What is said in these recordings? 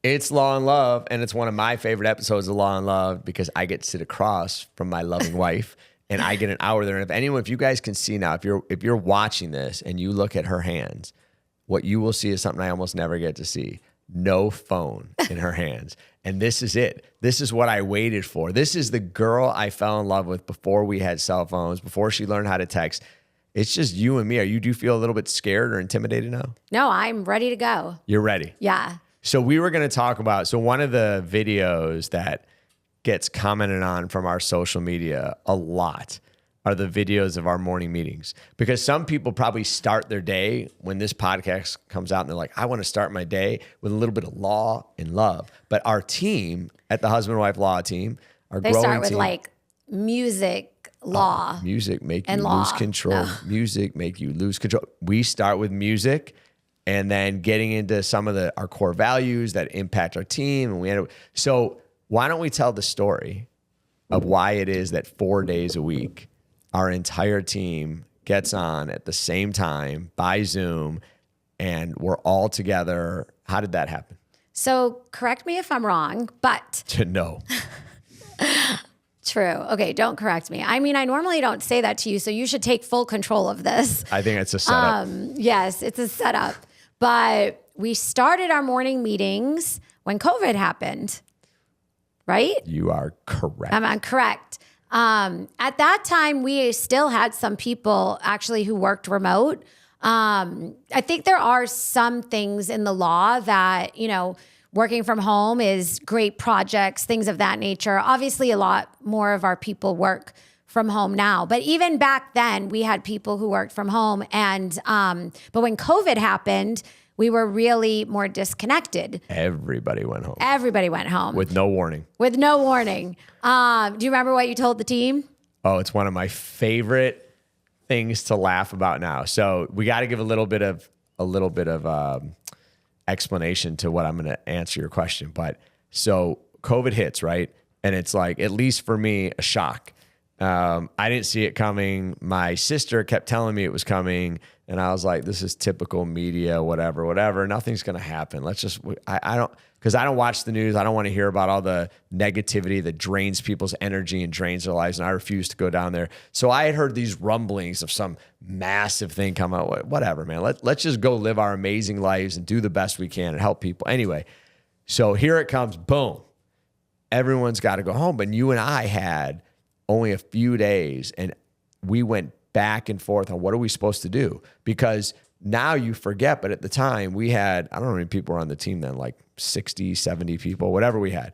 It's Law and Love, and it's one of my favorite episodes of Law and Love because I get to sit across from my loving wife, and I get an hour there. And if you guys can see now, if you're watching this and you look at her hands, what you will see is something I almost never get to see. No phone in her hands. And this is it. This is what I waited for. This is the girl I fell in love with before we had cell phones, before she learned how to text. It's just you and me. Do you feel a little bit scared or intimidated now? No, I'm ready to go. You're ready? Yeah. So we were going to talk about, one of the videos that gets commented on from our social media a lot are the videos of our morning meetings, because some people probably start their day when this podcast comes out and they're like, I want to start my day with a little bit of law and love. But our team at the Husband and Wife Law team, they start with like music, law. Music make you and lose law. control. No. Music make you lose control. We start with music and then getting into some of our core values that impact our team. And so why don't we tell the story of why it is that 4 days a week, our entire team gets on at the same time by Zoom and we're all together. How did that happen? So correct me if I'm wrong, but... No. True. Okay, don't correct me. I mean, I normally don't say that to you, so you should take full control of this. I think it's a setup. Yes, it's a setup. But we started our morning meetings when COVID happened, right? You are correct. I'm correct. At that time, we still had some people actually who worked remote. I think there are some things in the law that, working from home is great projects, things of that nature. Obviously, a lot more of our people work from home now. But even back then, we had people who worked from home. And but when COVID happened, we were really more disconnected. Everybody went home. Everybody went home. With no warning. With no warning. Do you remember what you told the team? Oh, it's one of my favorite things to laugh about now. So we got to give a little bit of explanation to what I'm going to answer your question. But so COVID hits, right? And it's like, at least for me, a shock. I didn't see it coming. My sister kept telling me it was coming. And I was like, this is typical media, whatever. Nothing's going to happen. Because I don't watch the news. I don't want to hear about all the negativity that drains people's energy and drains their lives. And I refuse to go down there. So I had heard these rumblings of some massive thing come out. Whatever, man. Let's just go live our amazing lives and do the best we can and help people. Anyway, so here it comes. Boom. Everyone's got to go home. But you and I had only a few days, and we went back and forth on what are we supposed to do? Because now you forget, but at the time we had, I don't know how many people were on the team then, like 60, 70 people, whatever we had.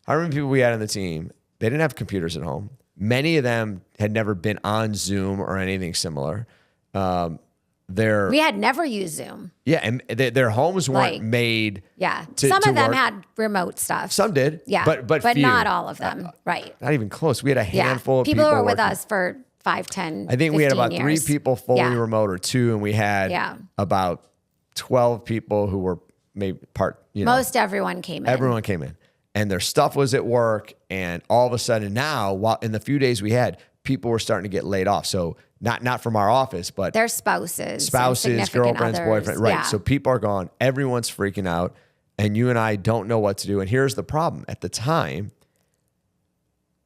How many people we had on the team? They didn't have computers at home. Many of them had never been on Zoom or anything similar. We had never used Zoom. Yeah, and their homes weren't made. Yeah, some of them had remote stuff. Some did. Yeah, but few. Not all of them. Right. Not even close. We had a handful of people who were with working. us for 5, 10, I think we had about years. 3 people fully remote, or 2, and we had about 12 people who were maybe part. Most everyone came in. Everyone came in, and their stuff was at work. And all of a sudden, now, while in the few days we had, people were starting to get laid off. So not from our office, but their spouses, girlfriends, boyfriends. Right. Yeah. So people are gone. Everyone's freaking out, and you and I don't know what to do. And here's the problem: at the time,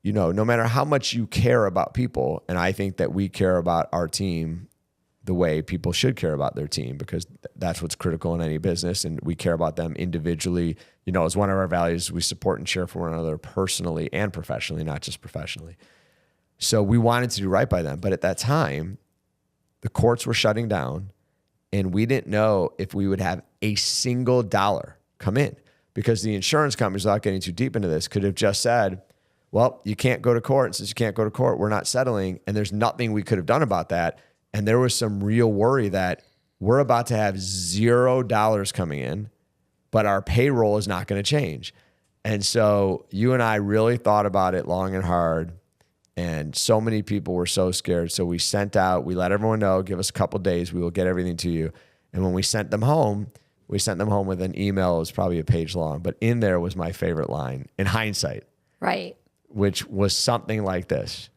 no matter how much you care about people, and I think that we care about our team the way people should care about their team, because that's what's critical in any business, and we care about them individually. As one of our values, we support and cheer for one another personally and professionally, not just professionally. So we wanted to do right by them. But at that time, the courts were shutting down, and we didn't know if we would have a single dollar come in, because the insurance companies, without getting too deep into this, could have just said, well, you can't go to court. And since you can't go to court, we're not settling. And there's nothing we could have done about that. And there was some real worry that we're about to have $0 coming in, but our payroll is not going to change. And so you and I really thought about it long and hard. And so many people were so scared. So we let everyone know, give us a couple days, we will get everything to you. And when we sent them home with an email. It was probably a page long, but in there was my favorite line in hindsight. Right. Which was something like this: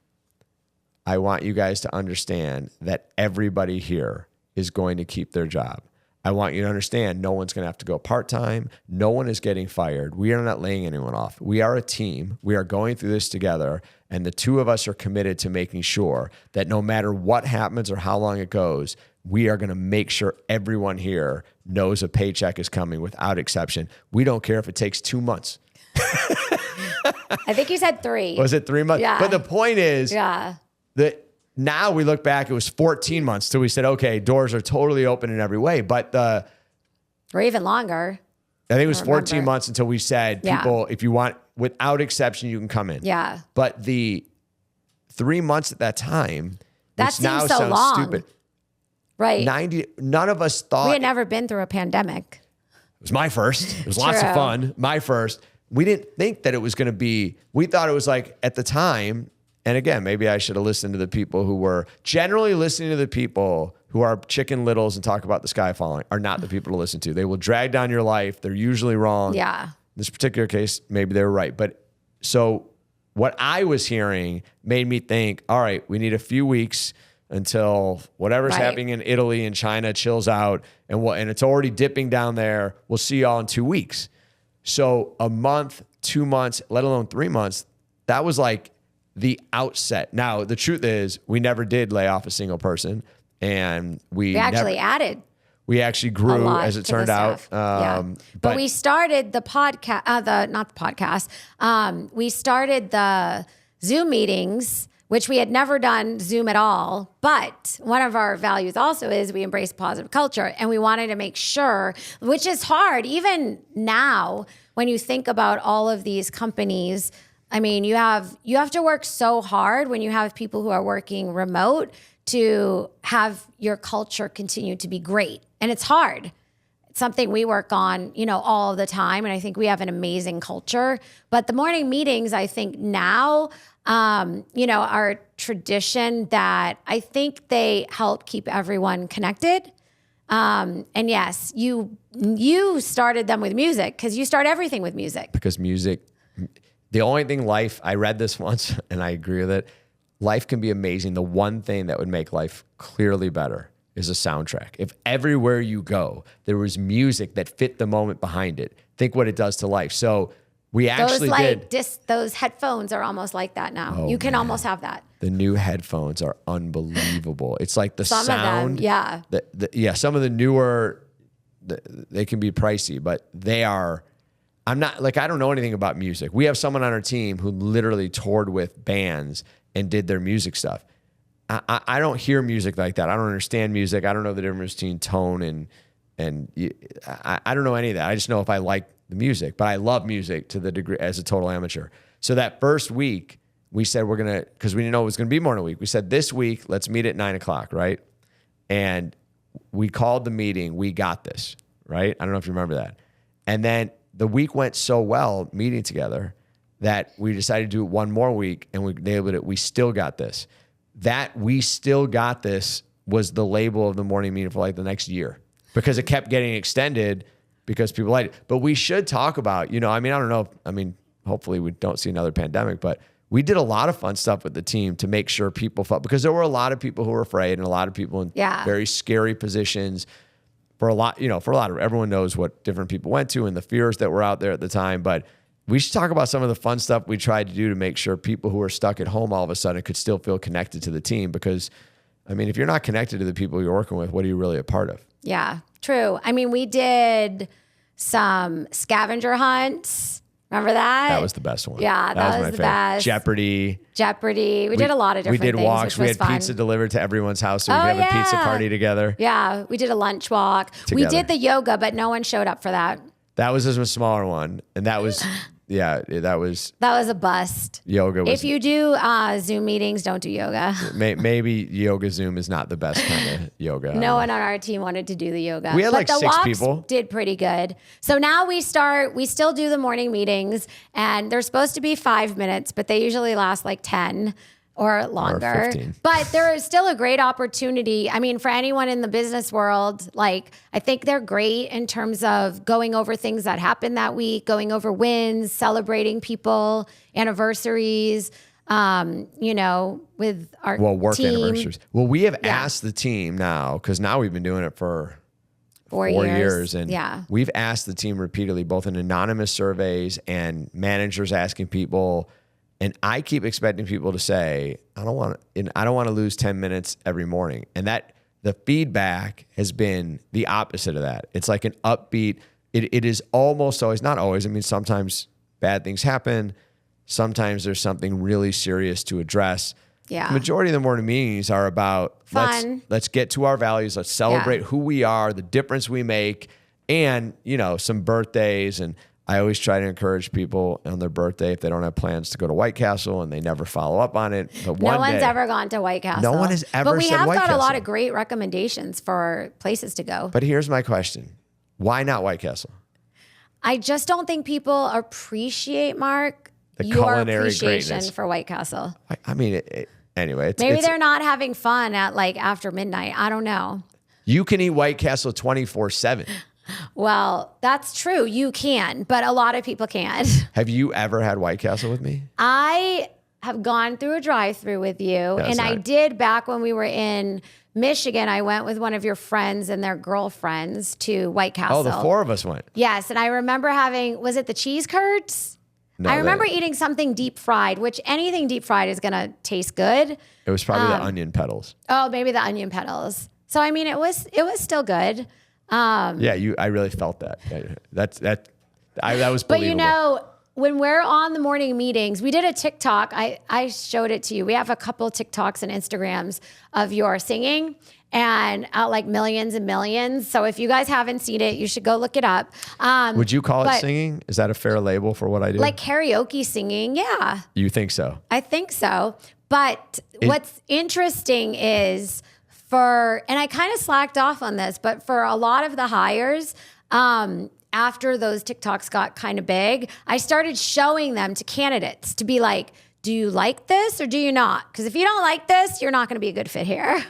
I want you guys to understand that everybody here is going to keep their job. I want you to understand no one's going to have to go part-time. No one is getting fired. We are not laying anyone off. We are a team. We are going through this together. And the two of us are committed to making sure that no matter what happens or how long it goes, we are going to make sure everyone here knows a paycheck is coming without exception. We don't care if it takes 2 months. I think you said 3. Was it 3 months? Yeah. But the point is that now we look back, it was 14 months till we said, okay, doors are totally open in every way. But or even longer. I think it was 14 months until we said, Yeah. people, if you want, without exception, you can come in. Yeah. But the 3 months at that time, That which seems now so sounds long. stupid. Right. None of us thought We had never been through a pandemic. it was my first. It was lots of True. fun. My first. We didn't think that it was going to be, we thought it was like at the time, and again, maybe I should have listened to the people who were generally listening to the people who are chicken littles and talk about the sky falling are not the people to listen to. They will drag down your life. They're usually wrong. Yeah. In this particular case, maybe they were right. But so what I was hearing made me think, all right, we need a few weeks until whatever's Right. happening in Italy and China chills out, and it's already dipping down there. We'll see y'all in 2 weeks. So a month, 2 months, let alone 3 months, that was like the outset. Now, the truth is we never did lay off a single person, and we actually added we actually a grew lot as it to the turned out. staff. But we started the podcast, not the podcast. We started the Zoom meetings, which we had never done Zoom at all. But one of our values also is we embrace positive culture. And we wanted to make sure, which is hard, even now, when you think about all of these companies. I mean, you have to work so hard when you have people who are working remote to have your culture continue to be great. And it's hard. It's something we work on, all the time. And I think we have an amazing culture. But the morning meetings, I think now, are a tradition that I think they help keep everyone connected. And yes, you started them with music because you start everything with music. Because music, the only thing I read this once and I agree with it, life can be amazing. The one thing that would make life clearly better is a soundtrack. If everywhere you go, there was music that fit the moment behind it, think what it does to life. So we actually those headphones are almost like that now. Oh, you can man. almost have that. The new headphones are unbelievable. It's like the Some sound. of them, yeah. Some of the newer, they can be pricey, but they are. I don't know anything about music. We have someone on our team who literally toured with bands and did their music stuff. I don't hear music like that. I don't understand music. I don't know the difference between tone and I don't know any of that. I just know if I like the music, but I love music to the degree as a total amateur. So that first week we said because we didn't know it was going to be more than a week. We said this week, let's meet at 9:00, right? And we called the meeting, we got this, right? I don't know if you remember that. And then the week went so well meeting together that we decided to do it one more week and we nailed it. We still got this. That we still got this was the label of the morning meeting for like the next year because it kept getting extended because people liked it. But we should talk about, I don't know. Hopefully we don't see another pandemic, but we did a lot of fun stuff with the team to make sure people felt, because there were a lot of people who were afraid and a lot of people in very scary positions for a lot of, everyone knows what different people went to and the fears that were out there at the time. But we should talk about some of the fun stuff we tried to do to make sure people who are stuck at home all of a sudden could still feel connected to the team. Because, if you're not connected to the people you're working with, what are you really a part of? Yeah, true. We did some scavenger hunts. Remember that? That was the best one. Yeah, that was my the favorite. best. Jeopardy. We did a lot of different things. We did walks. We had fun. pizza delivered to everyone's house so we could have a pizza party together. Yeah, we did a lunch walk. Together. We did the yoga, but no one showed up for that. That was a smaller one. And that was... Yeah, that was a bust. Yoga was, if you do Zoom meetings, don't do yoga. Maybe yoga Zoom is not the best kind of yoga. No one on our team wanted to do the yoga. We had but the 6 walks people. Did pretty good. So now we still do the morning meetings, and they're supposed to be 5 minutes, but they usually last like 10 or longer. Or 15. But there is still a great opportunity. For anyone in the business world, I think they're great in terms of going over things that happened that week, going over wins, celebrating people, anniversaries, with our work team. anniversaries. Well, we have asked the team now, because now we've been doing it for 4 4 years. years. And yeah. we've asked the team repeatedly, both in anonymous surveys and managers asking people. And I keep expecting people to say, I don't want to lose 10 minutes every morning. And that the feedback has been the opposite of that. It's like an upbeat. It is almost always, not always. I mean, sometimes bad things happen. Sometimes there's something really serious to address. Yeah. The majority of the morning meetings are about fun. Let's get to our values. Let's celebrate who we are, the difference we make, and, you know, some birthdays. And I always try to encourage people on their birthday, if they don't have plans, to go to White Castle, and they never follow up on it. But no one's ever gone to White Castle. No one has ever But we said have White got a lot Castle. of great recommendations for places to go. But here's my question. Why not White Castle? I just don't think people appreciate, Mark, The your culinary appreciation greatness. for White Castle. I mean, anyway. Maybe they're not having fun at like after midnight. I don't know. You can eat White Castle 24/7. Well, that's true. You can, but a lot of people can't. Have you ever had White Castle with me? I have gone through a drive-through with you, That's and I not- did back when we were in Michigan. I went with one of your friends and their girlfriends to White Castle. Oh, the four of us went. Yes, and I remember having, was it the cheese curds? No, I remember eating something deep fried, which anything deep fried is going to taste good. It was probably the onion petals. Oh, maybe the onion petals. So I mean, it was still good. Yeah, I really felt that. That was believable. But you know, when we're on the morning meetings, we did a TikTok. I showed it to you. We have a couple TikToks and Instagrams of your singing, and like millions and millions. So if you guys haven't seen it, you should go look it up. Would you call it singing? Is that a fair label for what I do? Like karaoke singing, yeah. You think so? I think so. But what's interesting is and I kind of slacked off on this, but for a lot of the hires, after those TikToks got kind of big, I started showing them to candidates to be like, do you like this or do you not? Because if you don't like this, you're not going to be a good fit here.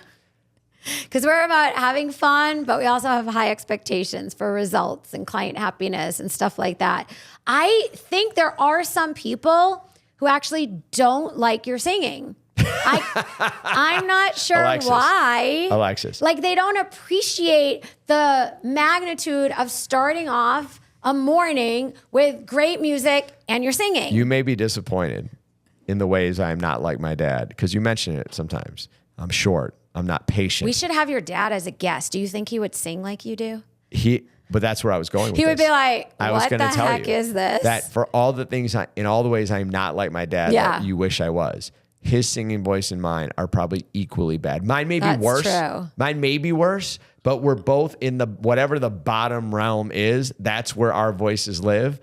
Because we're about having fun, but we also have high expectations for results and client happiness and stuff like that. I think there are some people who actually don't like your singing. I'm not sure why. Alexis. Like they don't appreciate the magnitude of starting off a morning with great music and you're singing. You may be disappointed in the ways I am not like my dad, because you mention it sometimes. I'm short. I'm not patient. We should have your dad as a guest. Do you think he would sing like you do? But that's where I was going with He would this. be like, I was what the gonna tell heck you is this? That for all the things, in all the ways I'm not like my dad that you wish I was, his singing voice and mine are probably equally bad. Mine may be worse. True. Mine may be worse, but we're both in the, whatever the bottom realm is, that's where our voices live.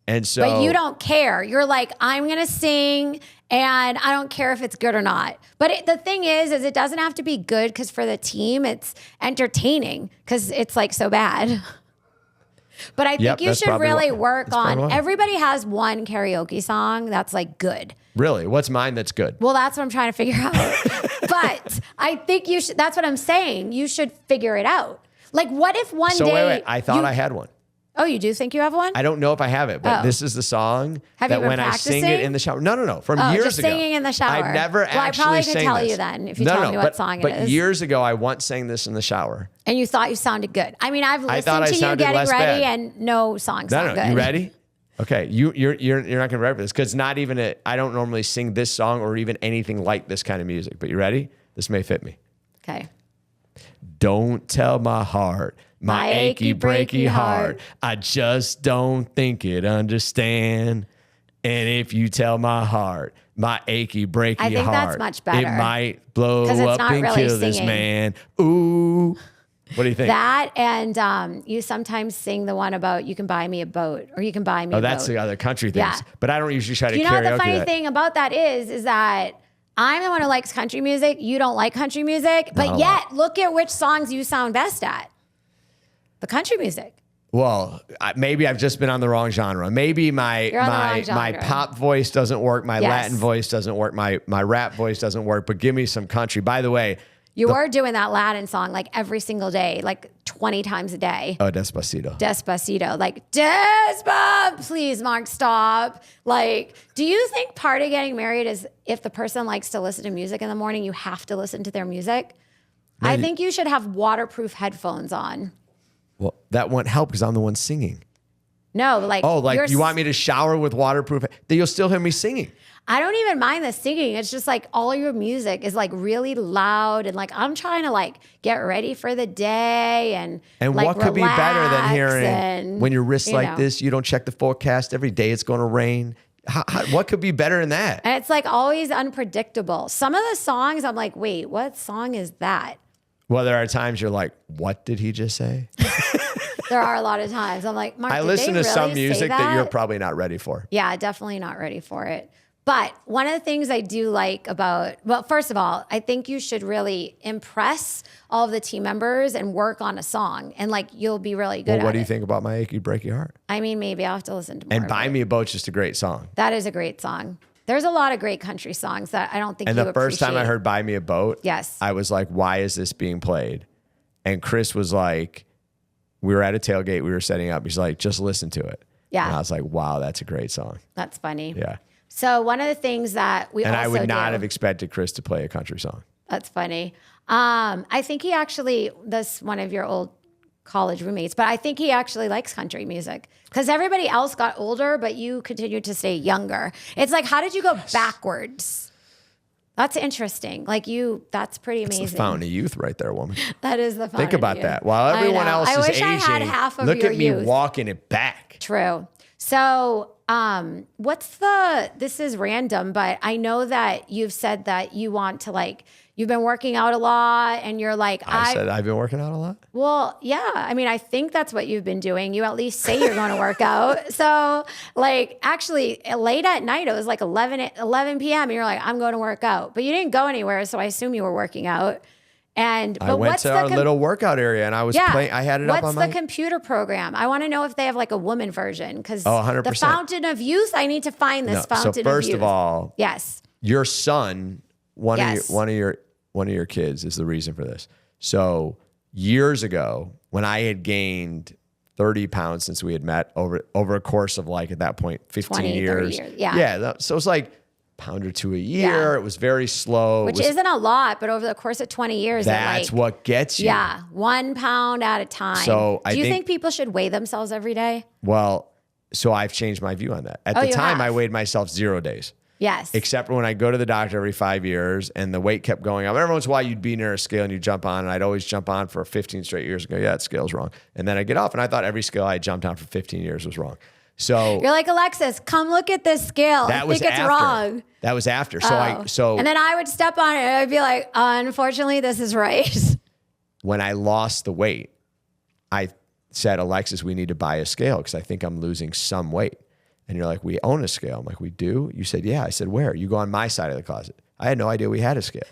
And so. But you don't care. You're like, I'm going to sing and I don't care if it's good or not. But the thing is it doesn't have to be good, because for the team, it's entertaining because it's like so bad. But I think you should really work on, everybody has one karaoke song that's like good. Really? What's mine that's good? Well, that's what I'm trying to figure out. But I think you should, that's what I'm saying. You should figure it out. Like what if one day. Wait, I thought I had one. Oh, you do think you have one? I don't know if I have it, but this is the song have that you been when practicing? I sing it in the shower. No. From years just ago. Singing in the shower. I've never actually I probably could sang tell this. you then if you told me what song it is. But years ago, I once sang this in the shower. And you thought you sounded good. I mean, I've listened I to you sounded getting less ready bad. and no songs sound good. You ready? Okay, you're not gonna remember this because not even I don't normally sing this song or even anything like this kind of music. But you ready? This may fit me. Okay. Don't tell my heart, my achy breaky heart. I just don't think it understand. And if you tell my heart, my achy breaky I think heart, that's much better. it might blow 'Cause it's up not and really kill this singing. man. Ooh. What do you think? That and you sometimes sing the one about you can buy me a boat or you can buy me a boat. That's the other country things. Yeah. But I don't usually try to You know what karaoke the funny that. thing about that is that I'm the one who likes country music. You don't like country music, but a yet look at which songs you sound best at. The country music. Well, maybe I've just been on the wrong genre. Maybe my You're on the wrong genre. my pop voice doesn't work. My Yes. Latin voice doesn't work. My rap voice doesn't work. But give me some country. By the way, You were doing that Latin song like every single day, like 20 times a day. oh, Despacito. Despacito, like Despa, please, Mark, stop. Like, do you think part of getting married is if the person likes to listen to music in the morning, you have to listen to their music? I think you should have waterproof headphones on. Well, that won't help because I'm the one singing. No, like Oh, like you want me to shower with waterproof? Then you'll still hear me singing. I don't even mind the singing. It's just like all your music is like really loud and like I'm trying to like get ready for the day and like what could be better than hearing and, when your wrist's like this, you don't check the forecast every day, it's going to rain. What could be better than that? And it's like always unpredictable. Some of the songs I'm like, wait, what song is that? Well, there are times you're like, what did he just say? There are a lot of times I'm like, Mark, I did listen they to some really music say that you're probably not ready for. Yeah, definitely not ready for it. But one of the things I do like about, well, first of all, I think you should really impress all of the team members and work on a song and like you'll be really good at it. What do you think about My Achy Breaky Heart? I mean, maybe I'll have to listen to more. And Buy Me a Boat's just a great song. That is a great song. There's a lot of great country songs that I don't think and you the first time I appreciate. heard Buy Me a Boat, Yes. I was like, why is this being played? And Chris was like, we were at a tailgate, we were setting up. He's like, just listen to it. Yeah. And I was like, wow, that's a great song. That's funny. Yeah. So one of the things that we And also I would not do, have expected Chris to play a country song. That's funny. I think he actually, that's one of your old college roommates, but I think he actually likes country music because everybody else got older, but you continued to stay younger. It's like, how did you go backwards? That's interesting. Like that's pretty amazing. It's the fountain of youth right there, woman. That is the fountain Think about of that. youth. While everyone I know. else I is wish aging, I had half of look your at me youth. walking it back. True. So, this is random, but I know that you've said that you want to like, you've been working out a lot and you're like, I said I've been working out a lot. Well, yeah. I mean, I think that's what you've been doing. You at least say you're going to work out. So like actually late at night, it was like 11 p.m. and you're like, I'm going to work out, but you didn't go anywhere. So I assume you were working out. But I went to our little workout area and I was playing. I had it up on What's my the computer program? I want to know if they have like a woman version because 100%. the Fountain of Youth. I need to find this Fountain of Youth. So first of all, yes, your son, one of your kids is the reason for this. So years ago, when I had gained 30 pounds since we had met over a course of like at that point 15 20, years. 30 years. Yeah. Yeah. So it's like pound or two a year. Yeah. It was very slow. Which isn't a lot, but over the course of 20 years, that's what gets you. Yeah, 1 pound at a time. So do you think people should weigh themselves every day? Well, so I've changed my view on that. At the time, I weighed myself 0 days. Yes. Except for when I go to the doctor every 5 years and the weight kept going up. Every once in a while you'd be near a scale and you'd jump on, and I'd always jump on for 15 straight years and go, yeah, that scale's wrong. And then I get off and I thought every scale I jumped on for 15 years was wrong. So you're like, Alexis, come look at this scale. I think it's wrong. That was after. And then I would step on it and I'd be like, unfortunately, this is right. When I lost the weight, I said, Alexis, we need to buy a scale because I think I'm losing some weight. And you're like, we own a scale. I'm like, we do? You said, yeah. I said, where? You go on my side of the closet. I had no idea we had a scale.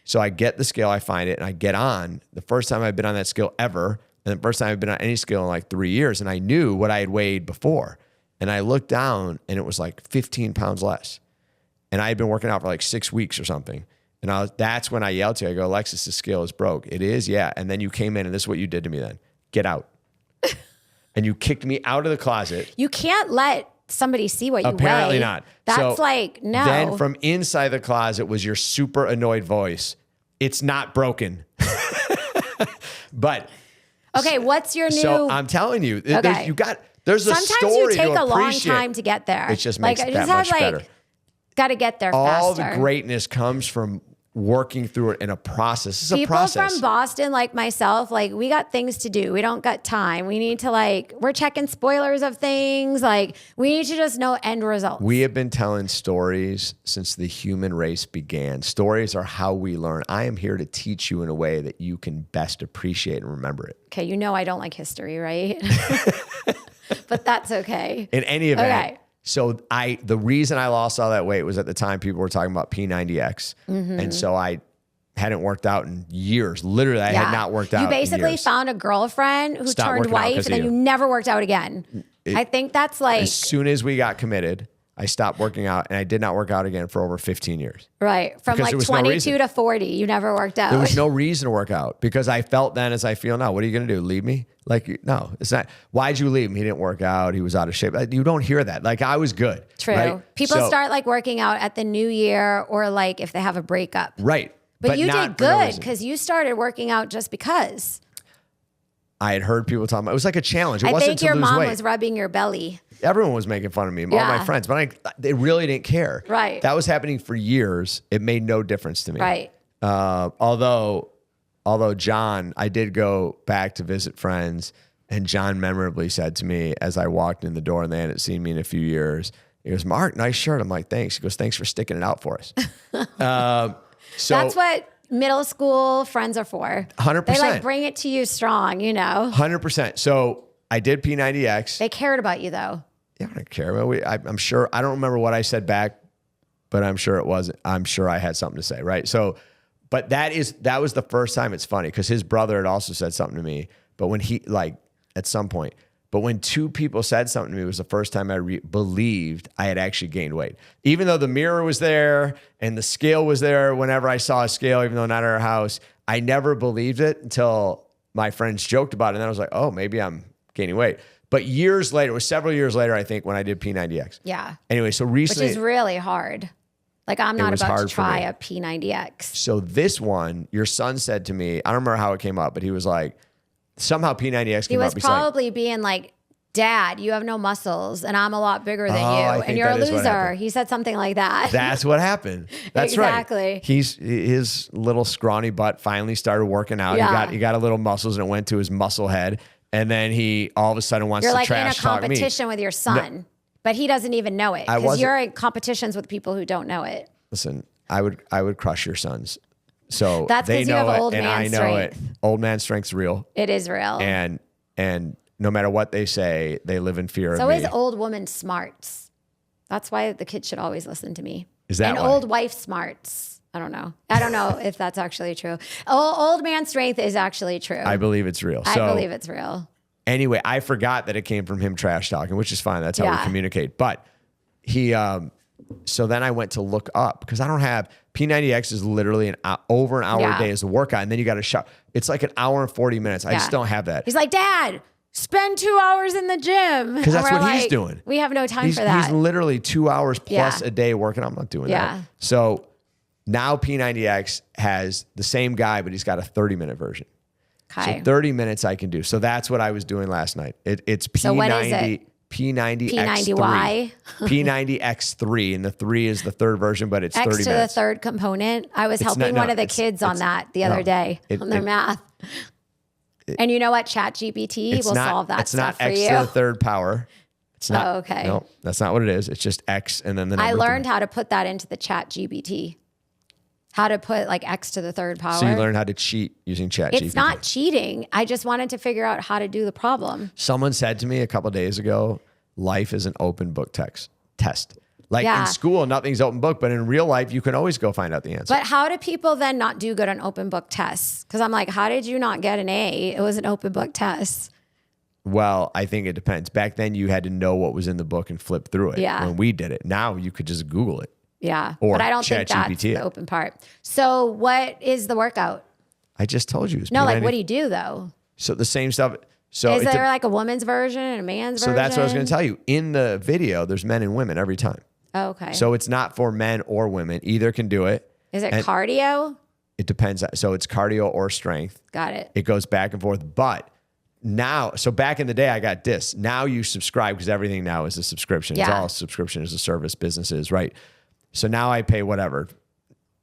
So I get the scale, I find it, and I get on. The first time I've been on that scale ever, and the first time I've been on any scale in like 3 years, and I knew what I had weighed before. And I looked down, and it was like 15 pounds less. And I had been working out for like 6 weeks or something. And that's when I yelled to you. I go, Alexis, the scale is broke. It is? Yeah. And then you came in, and this is what you did to me then. Get out. And you kicked me out of the closet. You can't let somebody see what you weigh. Apparently not. That's so like, no. Then from inside the closet was your super annoyed voice. It's not broken. But okay, what's your new? So I'm telling you, there's a Sometimes story you take to a long appreciate. time to get there. It just makes it that much better. Got to get there All faster. the greatness comes from working through it in a process. It's a People process. from Boston, like myself, like we got things to do. We don't got time. We need to we're checking spoilers of things. Like we need to just know end results. We have been telling stories since the human race began. Stories are how we learn. I am here to teach you in a way that you can best appreciate and remember it. Okay, you know I don't like history, right? But that's okay. In any event. Okay. So the reason I lost all that weight was at the time people were talking about P90X. Mm-hmm. And so I hadn't worked out in years. Literally, I had not worked out You basically in years. found a girlfriend who turned wife and then you never worked out again. I think that's like... As soon as we got committed, I stopped working out and I did not work out again for over 15 years. Right. From because like 22 to 40, you never worked out. There was no reason to work out because I felt then as I feel now. What are you going to do? Leave me? Like, no, it's not. Why'd you leave him? He didn't work out. He was out of shape. You don't hear that. Like, I was good. True. Right? People start like working out at the new year or like if they have a breakup. Right. But you not did for no good reason. because you started working out just because. I had heard people talking about, it was like a challenge. It I wasn't think to your lose mom weight. was rubbing your belly. Everyone was making fun of me, all my friends, but they really didn't care. Right. That was happening for years. It made no difference to me. Right. Although John, I did go back to visit friends, and John memorably said to me as I walked in the door, and they hadn't seen me in a few years, he goes, "Mark, nice shirt." I'm like, "Thanks." He goes, "Thanks for sticking it out for us." So That's what middle school friends are for. 100%. They like bring it to you strong, 100%. So I did P90X. They cared about you though. Yeah, I don't care. I'm sure. I don't remember what I said back, but I'm sure it wasn't. I'm sure I had something to say, right? So, but that was the first time. It's funny because his brother had also said something to me, but when at some point, but when two people said something to me, it was the first time I believed I had actually gained weight. Even though the mirror was there and the scale was there whenever I saw a scale, even though not at our house, I never believed it until my friends joked about it. And then I was like, oh, maybe I'm gaining weight. But years later, it was several years later, I think, when I did P90X. Yeah. Anyway, so recently. Which is really hard. Like I'm not about to try a P90X. So this one, your son said to me, I don't remember how it came up, but he was like, somehow P90X came up. He was probably being like, "Dad, you have no muscles and I'm a lot bigger than you and you're a loser." He said something like that. That's what happened. That's exactly. Right. His little scrawny butt finally started working out. Yeah. He got a little muscles and it went to his muscle head. And then he all of a sudden wants to trash talk me. You're like in a competition with your son, but he doesn't even know it because you're in competitions with people who don't know it. Listen, I would crush your sons. So that's they because you have know it old and man I know strength. it. Old man strength's real. It is real. And no matter what they say, they live in fear of me. So is old woman smarts. That's why the kids should always listen to me. Is that and why? Old wife smarts. I don't know. I don't know if that's actually true. Old man strength is actually true. I believe it's real. I believe it's real. Anyway, I forgot that it came from him trash talking, which is fine. That's how we communicate. But he, so then I went to look up because I don't have P90X is literally over an hour a day as a workout. And then you got to shop. It's like an hour and 40 minutes. I just don't have that. He's like, "Dad, spend 2 hours in the gym." Because that's what he's doing. We have no time for that. He's literally 2 hours plus a day working. I'm not doing that. So now P90X has the same guy, but he's got a 30-minute version. Okay. So 30 minutes I can do. So that's what I was doing last night. It's P90. So what is it? P90X3. P90X3, and the 3 is the third version, but it's X 30 to minutes. the third component. I was helping one of the kids on that the other day on their math. And you know what? ChatGPT will solve that stuff for you. It's not X to the third power. It's not. Oh, okay. No, that's not what it is. It's just X and then the number. I learned how to put that into the ChatGPT. How to put like X to the third power. So you learned how to cheat using ChatGPT. It's not cheating. I just wanted to figure out how to do the problem. Someone said to me a couple of days ago, life is an open book test. Like in school, nothing's open book, but in real life, you can always go find out the answer. But how do people then not do good on open book tests? Because I'm like, how did you not get an A? It was an open book test. Well, I think it depends. Back then, you had to know what was in the book and flip through it. Yeah. When we did it. Now you could just Google it. Yeah. Or but I don't think that's the open part. So what is the workout? I just told you. No, like what do you do though? So the same stuff. So is there like a woman's version and a man's version? So that's what I was going to tell you. In the video, there's men and women every time. Oh, okay. So it's not for men or women. Either can do it. Is it cardio? It depends. So it's cardio or strength. Got it. It goes back and forth. But now, so back in the day, I got discs. Now you subscribe because everything now is a subscription. Yeah. It's all a subscription as a service, businesses, right? So now I pay whatever.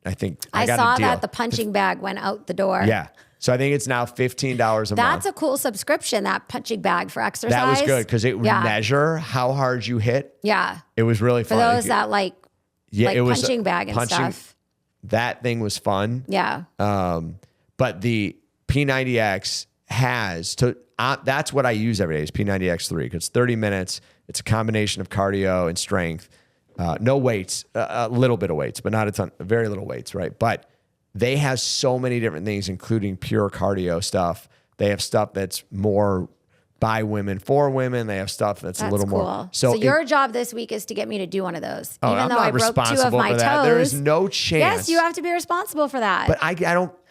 I think I got saw a deal. that the punching bag went out the door. Yeah. So I think it's now $15 a month. That's a cool subscription, that punching bag for exercise. That was good because it would measure how hard you hit. Yeah. It was really fun. For those that like it was punching bag and stuff. That thing was fun. Yeah. But the P90X has that's what I use every day is P90X3 because it's 30 minutes. It's a combination of cardio and strength. No weights, a little bit of weights, but not a ton, very little weights, right? But they have so many different things, including pure cardio stuff. They have stuff that's more by women, for women. They have stuff that's a little cool. more. So your job this week is to get me to do one of those. Even though I broke 2 of my toes. There is no chance. Yes, you have to be responsible for that. But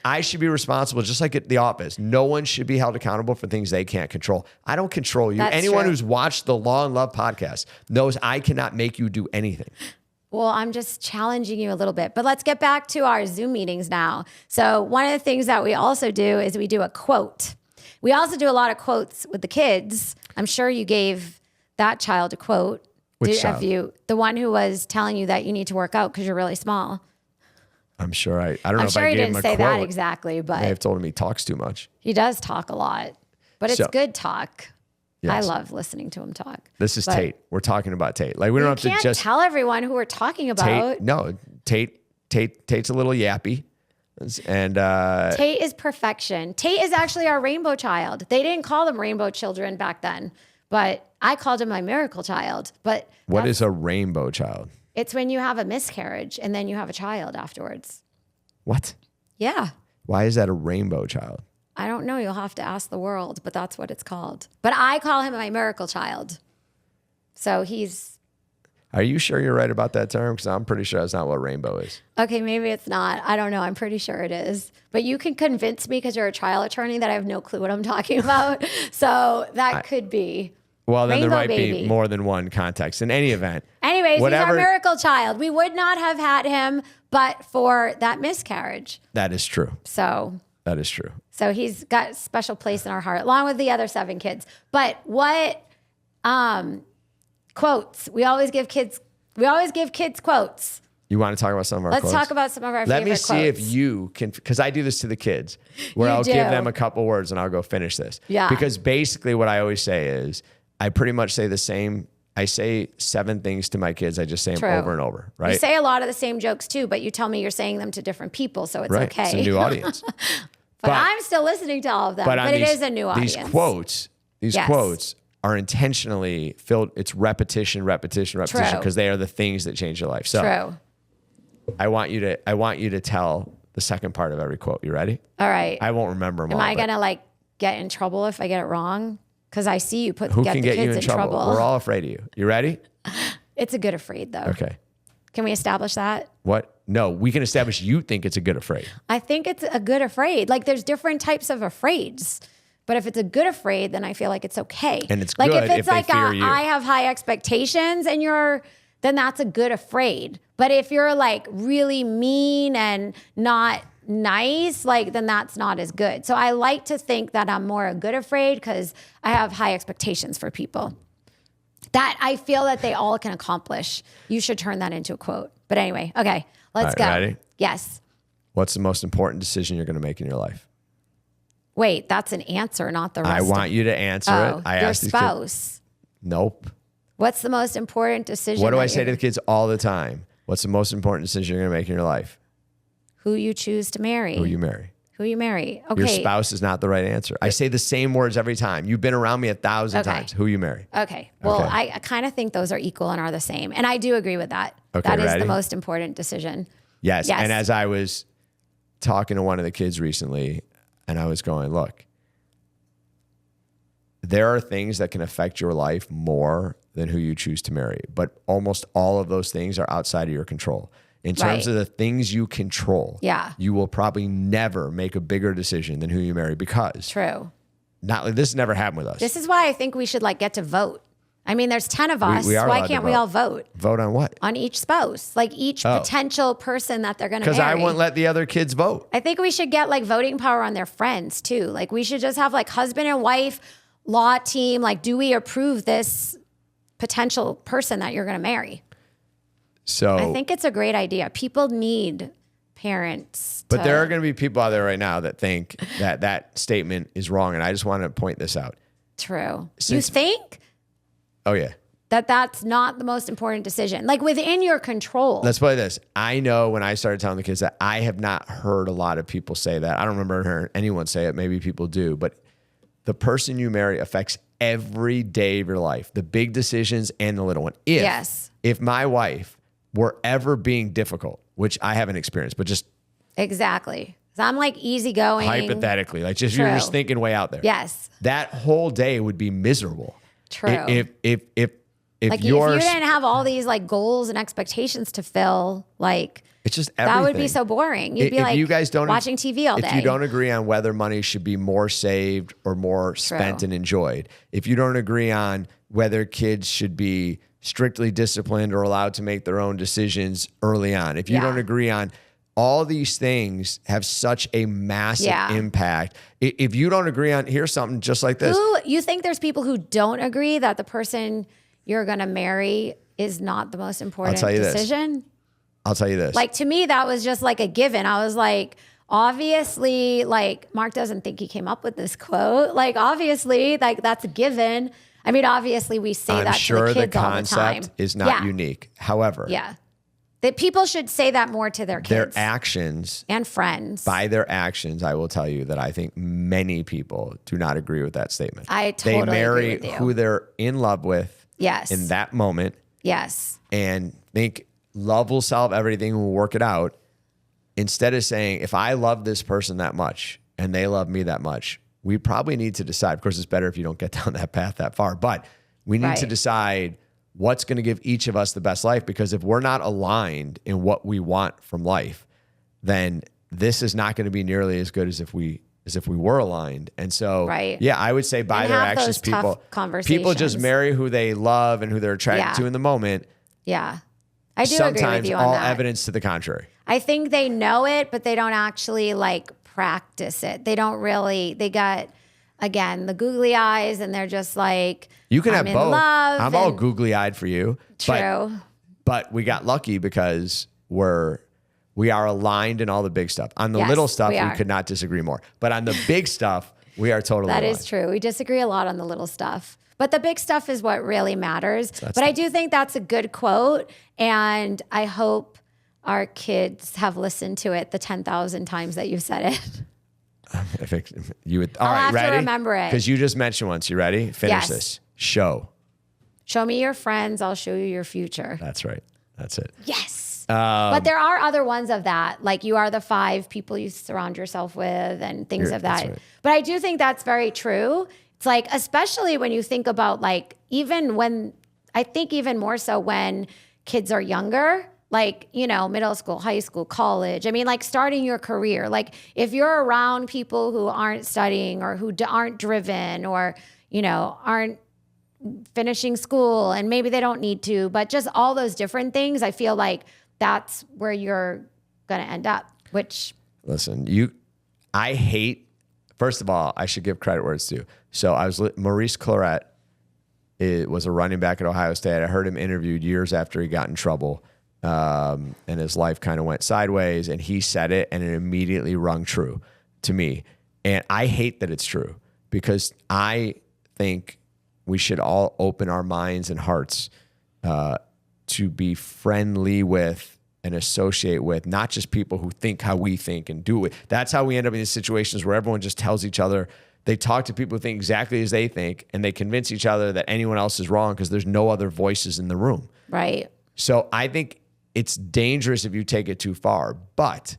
I should be responsible, just like at the office. No one should be held accountable for things they can't control. I don't control you. That's Anyone true. who's watched the Law and Love podcast knows I cannot make you do anything. Well, I'm just challenging you a little bit. But let's get back to our Zoom meetings now. So one of the things that we also do is we do a quote. We also do a lot of quotes with the kids. I'm sure you gave that child a quote. Which child? The one who was telling you that you need to work out because you're really small. I'm sure I don't know I'm if sure I he gave him didn't a say quote. that exactly, but They have told him he talks too much. he does talk a lot. But it's So- good talk. Yes. I love listening to him talk. This is But Tate. We're talking about Tate. Like we don't have you to can't just tell everyone who we're talking about. Tate. No, Tate's a little yappy. And Tate is perfection. Tate is actually our rainbow child. They didn't call them rainbow children back then, but I called him my miracle child. But what is a rainbow child? it's when you have a miscarriage and then you have a child afterwards. What? Yeah. Why is that a rainbow child? I don't know. You'll have to ask the world, but that's what it's called. But I call him my miracle child. So he's Are you sure you're right about that term? Because I'm pretty sure that's not what rainbow is. okay. Maybe it's not. I don't know. I'm pretty sure it is. But you can convince me because you're a trial attorney that I have no clue what I'm talking about. So that could be. Well, then there Rainbow might baby. be more than one context. In any event, Anyways, whatever, he's our miracle child. We would not have had him but for that miscarriage. that is true. So That is true. he's got a special place in our heart, along with the other 7 kids. But what quotes? We always give kids quotes. You want to talk about some of our Let's quotes? talk about some of our Let favorite me quotes. see if you can, because I do this to the kids, where You I'll give do. them a couple words and I'll go finish this. Yeah. Because basically what I always say is, I pretty much say the same. I say 7 things to my kids. I just say them True. over and over, right? You say a lot of the same jokes too, but you tell me you're saying them to different people, so it's right. okay. It's a new audience. but I'm still listening to all of them. But on it these- is a new audience. These Yes. quotes are intentionally filled. It's repetition, True. because they are the things that change your life. So True. I want you to tell the second part of every quote. You ready? All right. I won't remember them Am all. I but gonna get in trouble if I get it wrong? Because I see you get who the can get kids you in trouble? We're all afraid of you. You ready? It's a good afraid though. Okay. Can we establish that? What? No, we can establish you think it's a good afraid. I think it's a good afraid. Like there's different types of afraids. But if it's a good afraid, then I feel like it's okay. And it's like good if it's if they like fear you. I have high expectations and then that's a good afraid. But if you're like really mean and not nice, then that's not as good. So I like to think that I'm more a good afraid because I have high expectations for people that I feel that they all can accomplish. You should turn that into a quote. But anyway, okay, let's All go. right, ready? Yes. What's the most important decision you're going to make in your life? Wait, that's an answer, not the rest. I want you to answer it. I your asked these kids- spouse. Nope. What's the most important decision? What do that I say you're- to the kids all the time? What's the most important decision you're going to make in your life? Who you choose to marry. Who you marry. Who you marry. Okay. Your spouse is not the right answer. I say the same words every time. You've been around me 1,000 Okay. times. Who you marry. Okay. Well, Okay. I kind of think those are equal and are the same. And I do agree with that. Okay, That is ready? the most important decision. Yes. Yes. And as I was talking to one of the kids recently, and I was going, look, there are things that can affect your life more than who you choose to marry. But almost all of those things are outside of your control. In terms Right. of the things you control, Yeah. you will probably never make a bigger decision than who you marry because True. this has never happened with us. This is why I think we should get to vote. I mean, there's 10 of us. we are Why allowed to can't we vote. all vote Vote on what? on each spouse? Like each potential person that they're going to marry. Because I won't let the other kids vote. I think we should get voting power on their friends too. Like we should just have husband and wife law team. Do we approve this potential person that you're going to marry? So I think it's a great idea. People need parents. But there are going to be people out there right now that think that statement is wrong. And I just want to point this out. True. Since- you think Oh, yeah. that's not the most important decision? Within your control. Let's play this. I know when I started telling the kids that I have not heard a lot of people say that. I don't remember hearing anyone say it. Maybe people do. But the person you marry affects every day of your life, the big decisions and the little one. Yes. If my wife were ever being difficult, which I haven't experienced, but just Exactly. 'Cause I'm easygoing. hypothetically, you're True. just thinking way out there. Yes. That whole day would be miserable. True. If if you didn't have all these goals and expectations to fill, it's just everything. that would be so boring. You'd be If you guys don't watching TV all day. If you don't agree on whether money should be more saved or more spent and enjoyed, if you don't agree on whether kids should be strictly disciplined or allowed to make their own decisions early on, if you Yeah. don't agree on all these things have such a massive Yeah. impact. If you don't agree on, here's something just like this. You think there's people who don't agree that the person you're going to marry is not the most important decision? I'll tell you this. Like, to me, that was just like a given. I was like, obviously, like, Mark doesn't think he came up with this quote. Like, obviously, like, that's a given. I mean, obviously, we say that to the kids all the time. I'm sure the concept is not unique. However, that people should say that more to their kids. Their actions and friends. By their actions, I will tell you that I think many people do not agree with that statement. I totally agree with you. They marry who they're in love with. Yes. In that moment. Yes. And think love will solve everything, we'll work it out. Instead of saying, if I love this person that much and they love me that much, we probably need to decide. Of course, it's better if you don't get down that path that far, but we need to decide what's going to give each of us the best life. Because if we're not aligned in what we want from life, then this is not going to be nearly as good as if we were aligned. And so, yeah, I would say by their actions, people just marry who they love and who they're attracted to in the moment. Yeah. I do Sometimes agree with you on all that. evidence to the contrary. I think they know it, but they don't actually like practice it. They don't really, they got, again, the googly eyes and they're just like, you can have both. Love I'm all googly eyed for you. True. But we got lucky because we are aligned in all the big stuff. On the little stuff, we could not disagree more. But on the big stuff, we are totally aligned. That is true. We disagree a lot on the little stuff. But the big stuff is what really matters. But I do think that's a good quote. And I hope our kids have listened to it the 10,000 times that you've said it. I think you would. I'll all right, have ready? to remember it. Because you just mentioned once. You ready? Finish this. Show me your friends. I'll show you your future. That's right. That's it. Yes. But there are other ones of that. Like, you are the 5 people you surround yourself with and things of that. Right. But I do think that's very true. It's like, especially when you think about like, even more so when kids are younger, like, you know, middle school, high school, college. I mean, like starting your career. Like, if you're around people who aren't studying or who aren't driven or, you know, aren't finishing school and maybe they don't need to, but just all those different things, I feel like that's where you're going to end up, which. Listen, first of all, I should give credit where it's due. So Maurice Clarett was a running back at Ohio State. I heard him interviewed years after he got in trouble. And his life kind of went sideways and he said it and it immediately rung true to me. And I hate that it's true because I think we should all open our minds and hearts to be friendly with and associate with not just people who think how we think and do it. That's how we end up in these situations where everyone just tells each other. They talk to people who think exactly as they think and they convince each other that anyone else is wrong because there's no other voices in the room. Right. So I think it's dangerous if you take it too far. But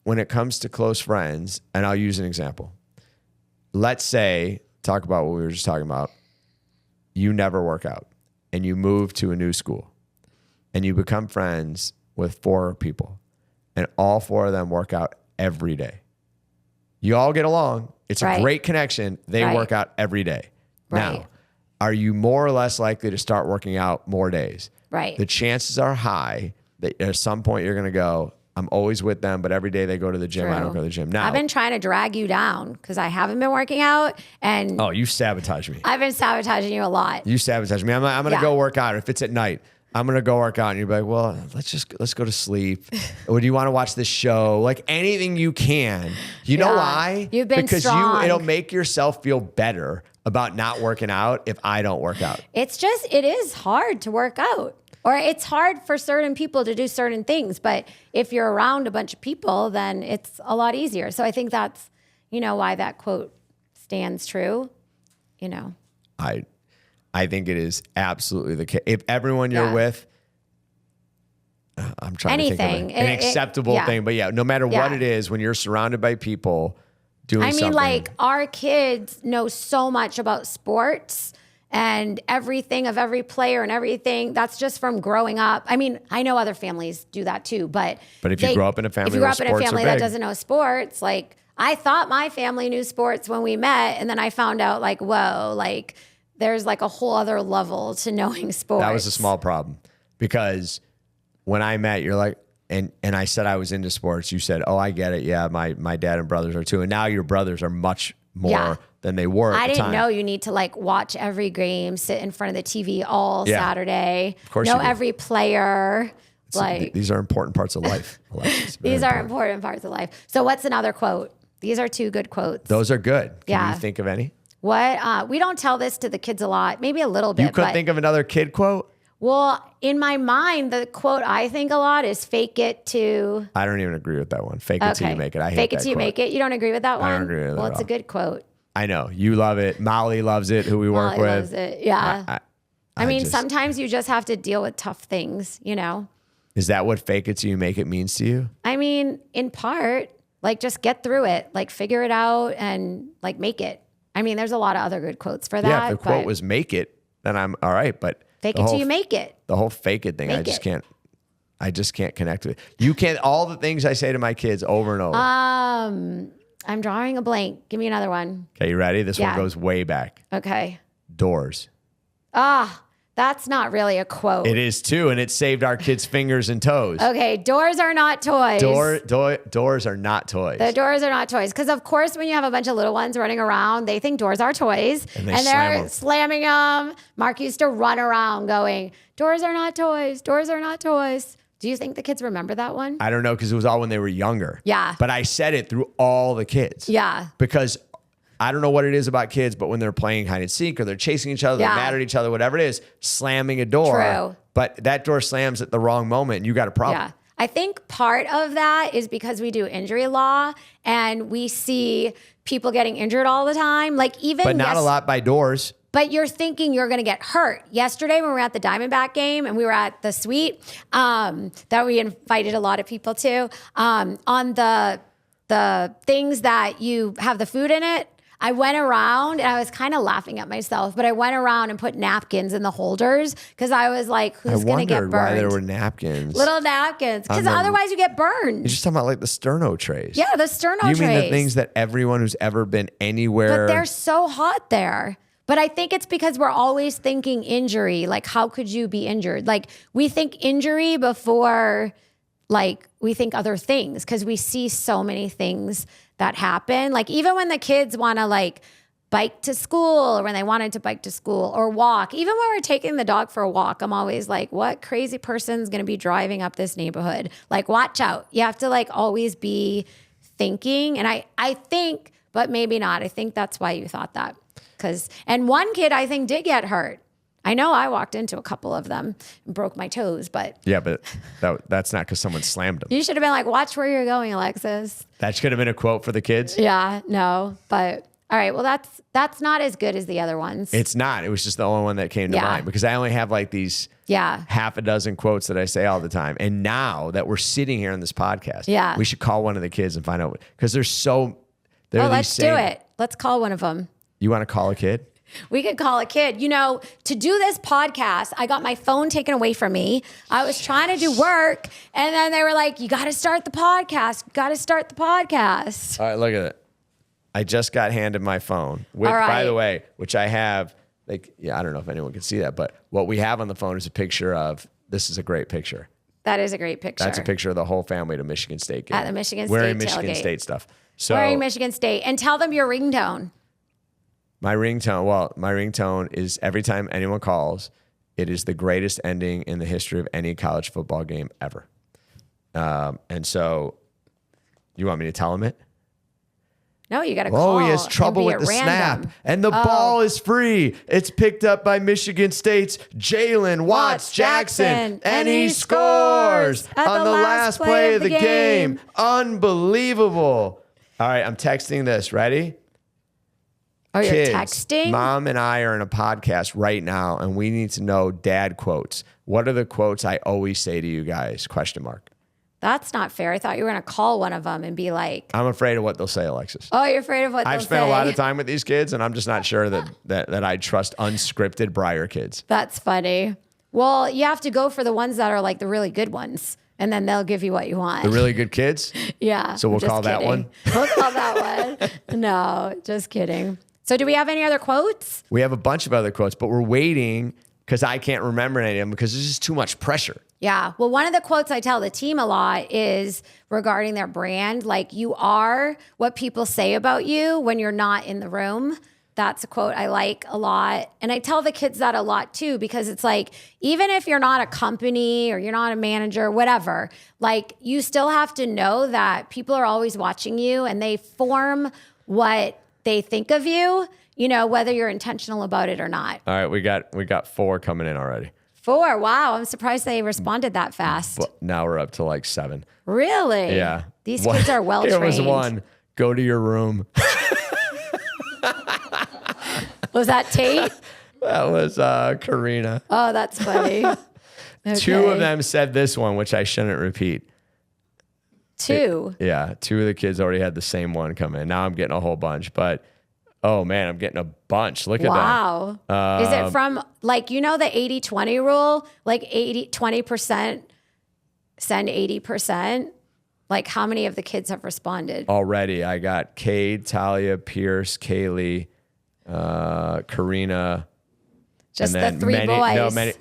when it comes to close friends, and I'll use an example. Let's say, talk about what we were just talking about. You never work out and you move to a new school and you become friends with 4 people and all 4 of them work out every day. You all get along. It's a great connection. They work out every day. Right. Now, are you more or less likely to start working out more days? Right. The chances are high that at some point you're going to go, I'm always with them, but every day they go to the gym. I don't go to the gym. Now, I've been trying to drag you down because I haven't been working out. And oh, you sabotage me. I've been sabotaging you a lot. You sabotage me. I'm going to go work out. If it's at night, I'm going to go work out. And you're like, well, let's go to sleep. Or do you want to watch this show? Like anything you can. You know why? You've been strong. It'll make yourself feel better about not working out if I don't work out. It is hard to work out. Or it's hard for certain people to do certain things. But if you're around a bunch of people, then it's a lot easier. So I think that's, why that quote stands true, I think it is absolutely the case. If everyone you're with, I'm trying to think of an acceptable thing. But no matter what it is, when you're surrounded by people doing something. Like our kids know so much about sports and everything of every player and everything. That's just from growing up. I mean, I know other families do that too, but if you grow up in a family that doesn't know sports, like I thought my family knew sports when we met, and then I found out like, whoa, like there's like a whole other level to knowing sports. That was a small problem because when I met, you're like, and I said I was into sports, you said, "Oh, I get it. Yeah, my dad and brothers are too." And now your brothers are much more than they were at I the didn't time. know you need to like watch every game, sit in front of the TV all Yeah. Saturday. Of course know you do. every player. Like These are important parts of life, Alexis. Very these are important parts of life. So what's another quote? These are 2 good quotes. Those are good. Can Yeah. you think of any? What we don't tell this to the kids a lot, maybe a little bit. You could but, think of another kid quote? well, in my mind, the quote I think a lot is "fake it to." I don't even agree with that one. Fake it till you make it. I hate Fake it that till you quote. make it. You don't agree with that one? don't agree with it Well, at it's a all. good quote. I know. You love it. Molly loves it, who we work Molly with. loves it. Yeah. I mean, just- sometimes you just have to deal with tough things, you know? Is that what fake it till you make it means to you? I mean, in part, like just get through it, like figure it out and like make it. I mean, there's a lot of other good quotes for that. Yeah, if the quote but was make it, then I'm all right. But fake the it whole- till you make it. The whole fake it thing, Make it. I just can't connect with it. You can't, all the things I say to my kids over and over. I'm drawing a blank. Give me another one. Okay, you ready? This one Yeah. goes way back. Okay. Doors. That's not really a quote. It is too, and it saved our kids' fingers and toes. Okay. Doors are not toys. Doors are not toys. The doors are not toys. Because, of course, when you have a bunch of little ones running around, they think doors are toys. And they and slam they're 'em. slamming them. Mark used to run around going, doors are not toys. Doors are not toys. Do you think the kids remember that one? I don't know, because it was all when they were younger. Yeah. But I said it through all the kids. Yeah. Because I don't know what it is about kids, but when they're playing hide and seek or they're chasing each other, Yeah. they're mad at each other, whatever it is, slamming a door. True. But that door slams at the wrong moment and you got a problem. Yeah. I think part of that is because we do injury law and we see people getting injured all the time. Like even But not a lot by doors. But you're thinking you're going to get hurt. Yesterday, when we were at the Diamondback game and we were at the suite that we invited a lot of people to, on the things that you have the food in it, I went around and I was kind of laughing at myself, but I went around and put napkins in the holders because I was like, who's going to get wondered burned? why there were napkins. Little napkins, because On the- otherwise you get burned. You're just talking about like the sterno trays. Yeah, the sterno You trays. mean the things that everyone who's ever been anywhere. But they're so hot there. But I think it's because we're always thinking injury. Like, how could you be injured? Like, we think injury before, like, we think other things because we see so many things that happen. Like, even when the kids want to, like, bike to school or when they wanted to bike to school or walk, even when we're taking the dog for a walk, I'm always like, what crazy person's going to be driving up this neighborhood? Like, watch out. You have to, like, always be thinking. And I think, but maybe not. I think that's why you thought that. And one kid I think did get hurt. I know I walked into a couple of them and broke my toes, but Yeah, but that's not because someone slammed them. you should have been like, watch where you're going, Alexis. That should have been a quote for the kids. Yeah, no, but all right. Well, that's not as good as the other ones. It's not. It was just the only one that came to Yeah. mind because I only have like these half a dozen quotes that I say all the time. And now that we're sitting here on this podcast, Yeah. we should call one of the kids and find out because they're let's do it. Let's call one of them. You want to call a kid? We could call a kid. You know, to do this podcast, I got my phone taken away from me. I was trying to do work, and then they were like, you got to start the podcast. You got to start the podcast. All right, look at it. I just got handed my phone, which, All right. by the way, which I have, like, yeah, I don't know if anyone can see that, but what we have on the phone is a picture of, this is a great picture. That is a great picture. That's a picture of the whole family at a Michigan State game. At the Michigan wearing State Michigan tailgate. State stuff. So Wearing Michigan State. And tell them your ringtone. my ringtone is every time anyone calls, it is the greatest ending in the history of any college football game ever. And so you want me to tell them it? No, you got to call. Oh, he has and trouble be with at the random. snap. And the ball is free. It's picked up by Michigan State's Jalen Watts Jackson. And he scores at on the last play of the game. Unbelievable. All right, I'm texting this. Ready? Oh, you're Kids, texting? Mom and I are in a podcast right now, and we need to know dad quotes. What are the quotes I always say to you guys? Question mark. That's not fair. I thought you were going to call one of them and be like, I'm afraid of what they'll say, Alexis. oh, you're afraid of what I've they'll spent say. a lot of time with these kids, and I'm just not sure that I trust unscripted Briar kids. That's funny. Well, you have to go for the ones that are like the really good ones, and then they'll give you what you want. The really good kids? Yeah. So we'll just call that kidding. one? We'll call that one. No, just kidding. So do we have any other quotes? We have a bunch of other quotes, but we're waiting because I can't remember any of them because there's just too much pressure. Yeah. Well, one of the quotes I tell the team a lot is regarding their brand. Like, you are what people say about you when you're not in the room. That's a quote I like a lot. And I tell the kids that a lot too, because it's like, even if you're not a company or you're not a manager, whatever, like, you still have to know that people are always watching you and they form what they think of you, you know, whether you're intentional about it or not. All right. We got 4 coming in already. 4. Wow. I'm surprised they responded that fast. But now we're up to like 7. Really? Yeah. These kids are well trained. Here was one. Go to your room. Was that Tate? That was Karina. Oh, that's funny. Okay. 2 of them said this one, which I shouldn't repeat. 2? Yeah. 2 of the kids already had the same one come in. Now I'm getting a whole bunch, but oh man, I'm getting a bunch. Look at that. Wow. Is it from, like, you know, the 80-20 rule? Like 20% send 80%? Like, how many of the kids have responded? Already, I got Cade, Talia, Pierce, Kaylee, Karina. Just and then the 3 boys. No, many.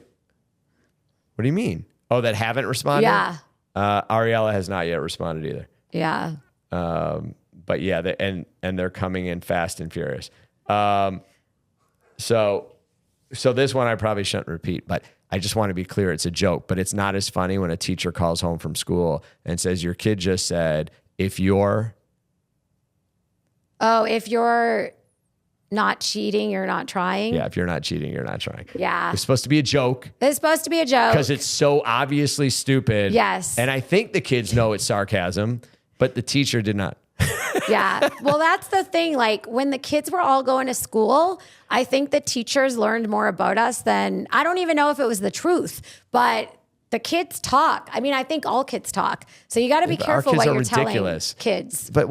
What do you mean? Oh, that haven't responded? Yeah. Ariella has not yet responded either. Yeah. But yeah, and they're coming in fast and furious. So this one I probably shouldn't repeat, but I just want to be clear. It's a joke, but it's not as funny when a teacher calls home from school and says, your kid just said, if you're not cheating, you're not trying. Yeah, if you're not cheating, you're not trying. Yeah. It's supposed to be a joke. It's supposed to be a joke. Because it's so obviously stupid. Yes. And I think the kids know it's sarcasm, but the teacher did not. Yeah. Well, that's the thing. Like, when the kids were all going to school, I think the teachers learned more about us than, I don't even know if it was the truth, but the kids talk. I mean, I think all kids talk. So you got to be careful what you're ridiculous. Telling kids. But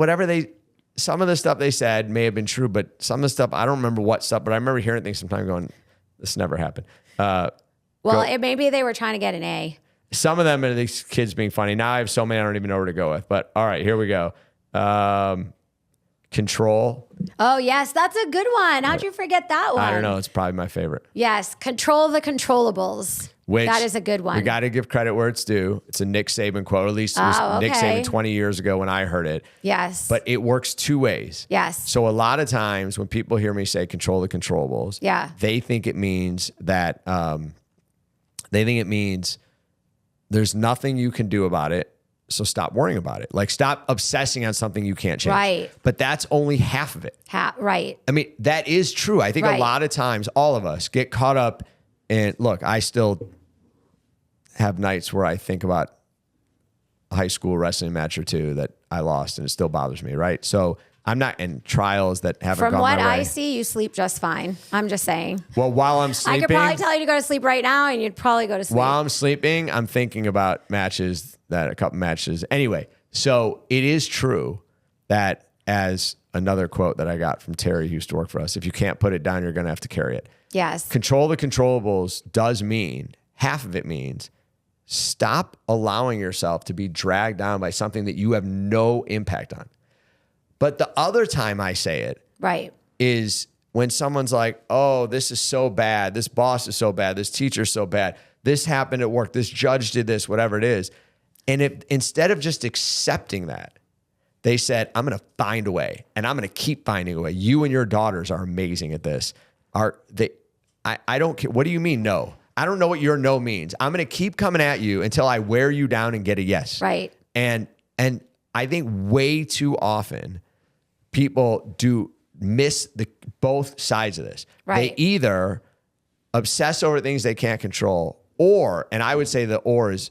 some of the stuff they said may have been true, but some of the stuff, I don't remember what stuff, but I remember hearing things sometimes going, this never happened. Maybe they were trying to get an A. Some of them are these kids being funny. Now I have so many, I don't even know where to go with. But all right, here we go. Control. Oh, yes. That's a good one. How'd you forget that one? I don't know. It's probably my favorite. Yes. Control the controllables. That is a good one. We got to give credit where it's due. It's a Nick Saban quote. At least it was Nick Saban 20 years ago when I heard it. Yes. But it works 2 ways. Yes. So a lot of times when people hear me say control the controllables, they think it means that there's nothing you can do about it. So stop worrying about it. Like, stop obsessing on something you can't change. Right. But that's only half of it. Right. I mean, that is true. I think a lot of times all of us get caught up in, look, I still have nights where I think about a high school wrestling match or 2 that I lost and it still bothers me, right? So I'm not in trials that haven't gone my way. From what I see, you sleep just fine. I'm just saying. Well, while I'm sleeping, I could probably tell you to go to sleep right now and you'd probably go to sleep. While I'm sleeping, I'm thinking about a couple matches. Anyway, so it is true that, as another quote that I got from Terry, who used to work for us, if you can't put it down, you're going to have to carry it. Yes. Control the controllables does mean, half of it means, stop allowing yourself to be dragged down by something that you have no impact on. But the other time I say it is when someone's like, oh, this is so bad. This boss is so bad. This teacher's so bad. This happened at work. This judge did this, whatever it is. And if instead of just accepting that, they said, I'm going to find a way and I'm going to keep finding a way. You and your daughters are amazing at this. I don't care. What do you mean no? I don't know what your no means. I'm going to keep coming at you until I wear you down and get a yes. Right. And I think way too often people do miss both sides of this. Right. They either obsess over things they can't control, or, and I would say the or is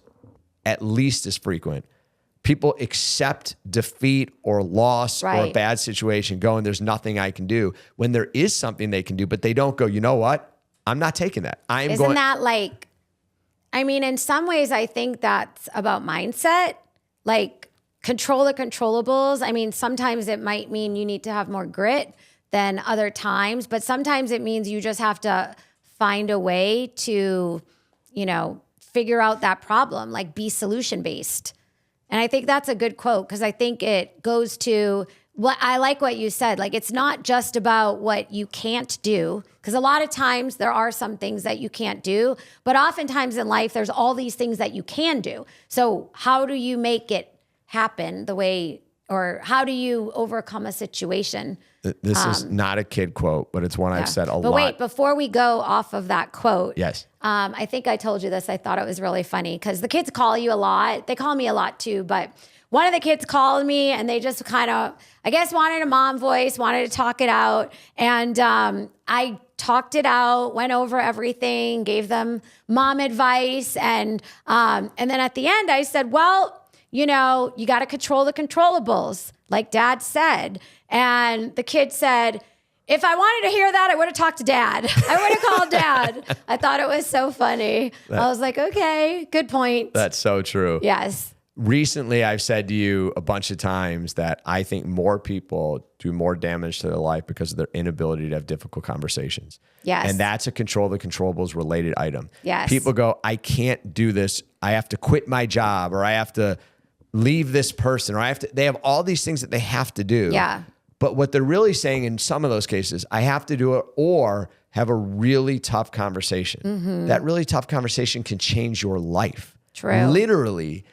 at least as frequent, people accept defeat or loss or a bad situation going, there's nothing I can do, when there is something they can do, but they don't go, you know what? I'm not taking that. Isn't that like, I mean, in some ways, I think that's about mindset. Like, control the controllables. I mean, sometimes it might mean you need to have more grit than other times, but sometimes it means you just have to find a way to, figure out that problem, like be solution based. And I think that's a good quote, because I think it goes to Well, I like what you said. Like, it's not just about what you can't do, because a lot of times there are some things that you can't do, but oftentimes in life, there's all these things that you can do. So how do you make it happen the way, or how do you overcome a situation? This is not a kid quote, but it's one I've said a lot. But wait, before we go off of that quote, yes, I think I told you this. I thought it was really funny because the kids call you a lot. They call me a lot too, but one of the kids called me and they just kind of, I guess, wanted a mom voice, wanted to talk it out. And I talked it out, went over everything, gave them mom advice. And then at the end, I said, well, you know, you got to control the controllables, like Dad said. And the kid said, if I wanted to hear that, I would have talked to Dad. I would have called Dad. I thought it was so funny. I was like, okay, good point. That's so true. Yes. Recently, I've said to you a bunch of times that I think more people do more damage to their life because of their inability to have difficult conversations. Yes. And that's a control the controllables related item. Yes. People go, I can't do this. I have to quit my job, or I have to leave this person, or they have all these things that they have to do. Yeah. But what they're really saying in some of those cases, I have to do it or have a really tough conversation. Mm-hmm. That really tough conversation can change your life. True. Literally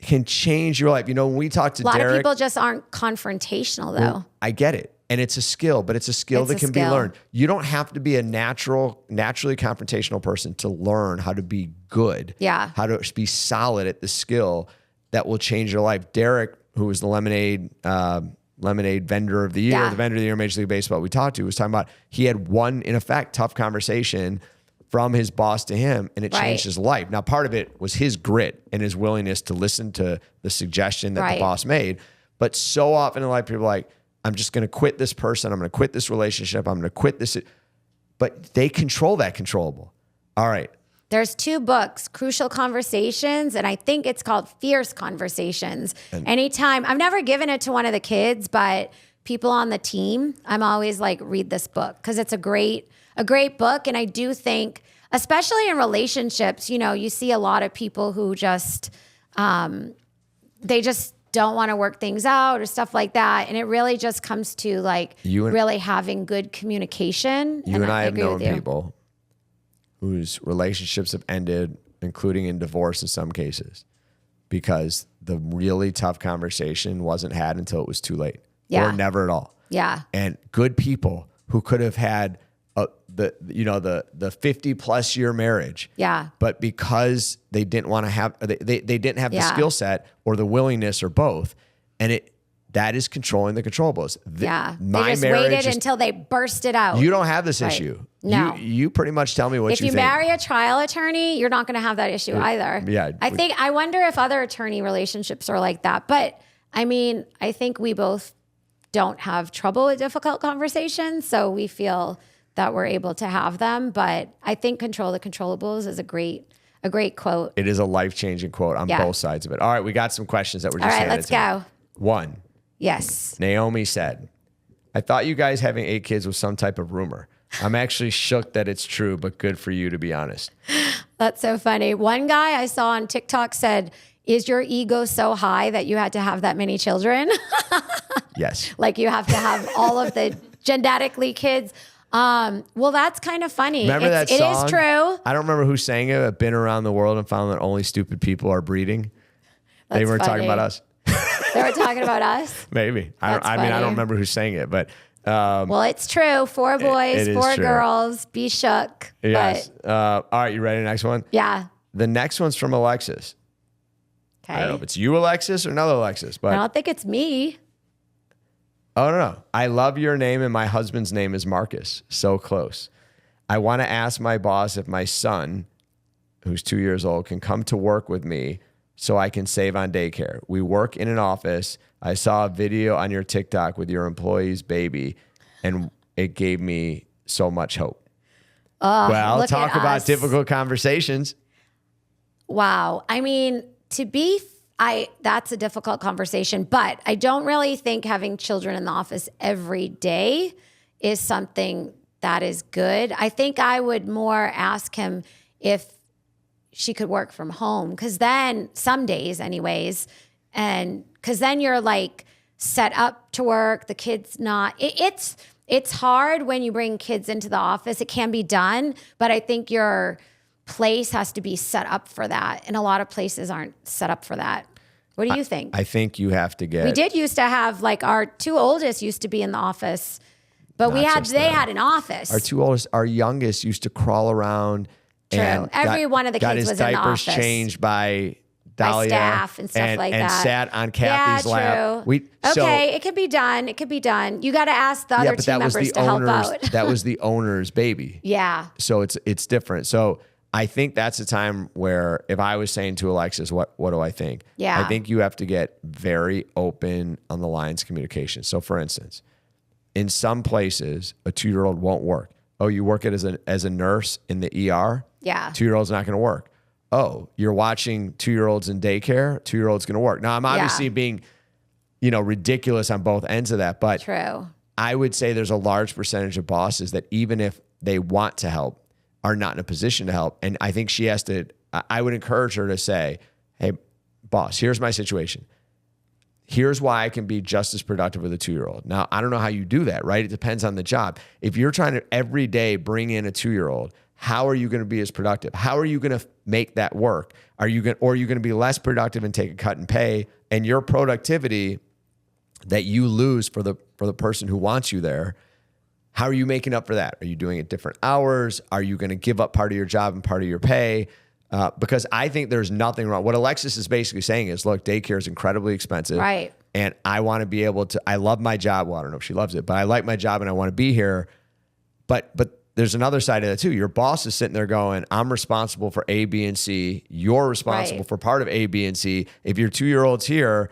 can change your life. You know, when we talk to A lot Derek, of people just aren't confrontational though. well, I get it. And it's a skill, but it's a skill that can be learned. You don't have to be a naturally confrontational person to learn how to be good. Yeah. How to be solid at the skill that will change your life. Derek, who was the lemonade vendor of the year, the vendor of the year in Major League Baseball we talked to, was talking about he had one, in effect, tough conversation from his boss to him, and it changed his life. Now, part of it was his grit and his willingness to listen to the suggestion that the boss made. But so often in life, people are like, I'm just going to quit this person. I'm going to quit this relationship. I'm going to quit this. But they control that controllable. All right. There's 2 books, Crucial Conversations, and I think it's called Fierce Conversations. Anytime, I've never given it to one of the kids, but people on the team, I'm always like, read this book because it's a great book. And I do think, especially in relationships, you know, you see a lot of people who just, they just don't want to work things out or stuff like that. And it really just comes to like really having good communication. You and I have known people whose relationships have ended, including in divorce in some cases, because the really tough conversation wasn't had until it was too late, or never at all. Yeah. And good people who could have had the 50+ year marriage. Yeah. But because they didn't want to have, they didn't have the skill set or the willingness or both, and that is controlling the controllables. They just waited until they burst it out. You don't have this issue. No. You pretty much tell me what you think. If you marry a trial attorney, you're not going to have that issue either. Yeah. I wonder if other attorney relationships are like that. But I mean, I think we both don't have trouble with difficult conversations, so we feel that we're able to have them. But I think control the controllables is a great quote. It is a life-changing quote on both sides of it. All right, we got some questions that we're just All right, let's go. 1. Yes. Naomi said, I thought you guys having 8 kids was some type of rumor. I'm actually shook that it's true, but good for you, to be honest. That's so funny. One guy I saw on TikTok said, is your ego so high that you had to have that many children? Yes. Like you have to have all of the genetically kids. Well, that's kind of funny. Remember that song? It is true. I don't remember who sang it, but been around the world and found that only stupid people are breeding. They were talking about us. They were talking about us? Maybe. I don't remember who sang it, but. Well, it's true. 4 boys, 4 girls. Be shook. Yes. All right, you ready? Next one? Yeah. The next one's from Alexis. Okay. I don't know if it's you, Alexis, or another Alexis, but. I don't think it's me. Oh, no. I love your name, and my husband's name is Marcus. So close. I want to ask my boss if my son, who's 2 years old, can come to work with me so I can save on daycare. We work in an office. I saw a video on your TikTok with your employee's baby, and it gave me so much hope. Well, talk about difficult conversations. Wow. I mean, that's a difficult conversation, but I don't really think having children in the office every day is something that is good. I think I would more ask him if she could work from home, because then some days anyways, and because then you're like set up to work. The kid's not, it's hard when you bring kids into the office. It can be done, but I think your place has to be set up for that. And a lot of places aren't set up for that. What do you think? I think you have to get. We did used to have, like, our two oldest used to be in the office, but they had an office. Our youngest used to crawl around. True. And Every one of the kids was in the office. Got his diapers changed by Dahlia. By staff and stuff like that. And sat on Kathy's lap. True. It could be done. It could be done. You got to ask the other team members to help out. That was the owner's baby. Yeah. So it's different. So I think that's a time where if I was saying to Alexis, what do I think? Yeah. I think you have to get very open on the lines of communication. So for instance, in some places, a 2-year-old won't work. Oh, you work it as a nurse in the ER? Yeah. 2-year-old's not going to work. Oh, you're watching 2-year-olds in daycare? 2-year-old's going to work. Now, I'm obviously being, ridiculous on both ends of that, but True. I would say there's a large percentage of bosses that even if they want to help, are not in a position to help. And I think I would encourage her to say, hey, boss, here's my situation. Here's why I can be just as productive with a 2-year-old. Now, I don't know how you do that, right? It depends on the job. If you're trying to every day bring in a 2-year-old, how are you going to be as productive? How are you going to make that work? Or are you going to be less productive and take a cut in pay? And your productivity that you lose for the person who wants you there, how are you making up for that? Are you doing it different hours? Are you going to give up part of your job and part of your pay? Because I think there's nothing wrong. What Alexis is basically saying is, look, daycare is incredibly expensive. Right. And I want to be able to, I love my job. Well, I don't know if she loves it, but I like my job and I want to be here. But there's another side of that too. Your boss is sitting there going, I'm responsible for A, B, and C. You're responsible for part of A, B, and C. If your 2-year-old's here,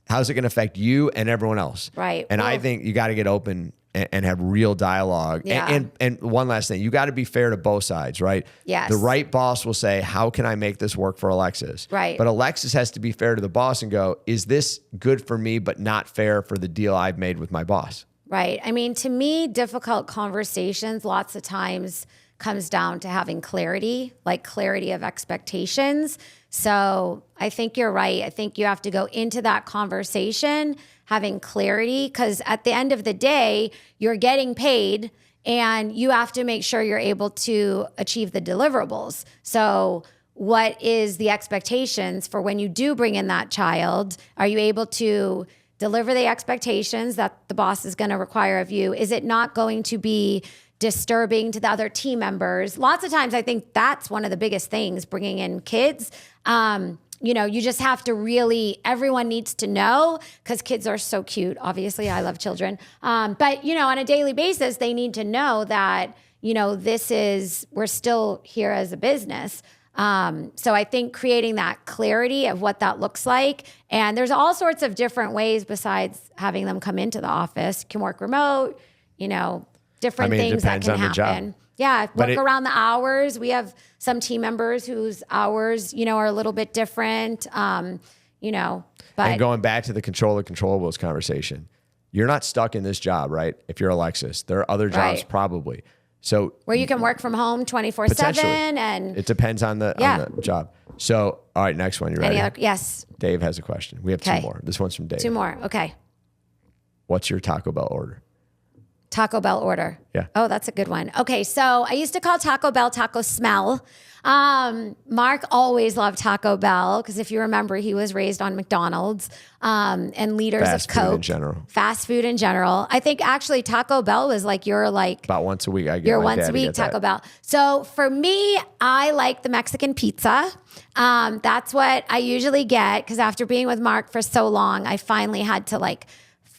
how's it going to affect you and everyone else? Right. And I think you got to get open and have real dialogue. Yeah. And one last thing, you got to be fair to both sides, right? Yes. The right boss will say, how can I make this work for Alexis? Right. But Alexis has to be fair to the boss and go, is this good for me, but not fair for the deal I've made with my boss? Right. I mean, to me, difficult conversations lots of times comes down to having clarity, like clarity of expectations. So I think you're right. I think you have to go into that conversation having clarity, because at the end of the day, you're getting paid and you have to make sure you're able to achieve the deliverables. So what is the expectations for when you do bring in that child? Are you able to deliver the expectations that the boss is going to require of you? Is it not going to be disturbing to the other team members? Lots of times I think that's one of the biggest things, bringing in kids. You just have to really, everyone needs to know, because kids are so cute. Obviously, I love children. But, on a daily basis, they need to know that, we're still here as a business. So I think creating that clarity of what that looks like, and there's all sorts of different ways besides having them come into the office. You can work remote, different things that can happen. Yeah, work around the hours. We have some team members whose hours, are a little bit different. But and going back to the control the controllables conversation, you're not stuck in this job, right? If you're Alexis, there are other jobs probably. So where you can work from home 24/7, and it depends on the job. So, all right, next one. You ready? Yes. Dave has a question. We have 2 more. This one's from Dave. 2 more. Okay. What's your Taco Bell order? Taco Bell order. Yeah. Oh, that's a good one. Okay, so I used to call Taco Bell Taco Smell. Mark always loved Taco Bell because if you remember, he was raised on McDonald's and liters of Coke. Fast food in general. Fast food in general. I think actually Taco Bell was like about once a week. I get your once a week Taco Bell. So for me, I like the Mexican pizza. That's what I usually get because after being with Mark for so long, I finally had to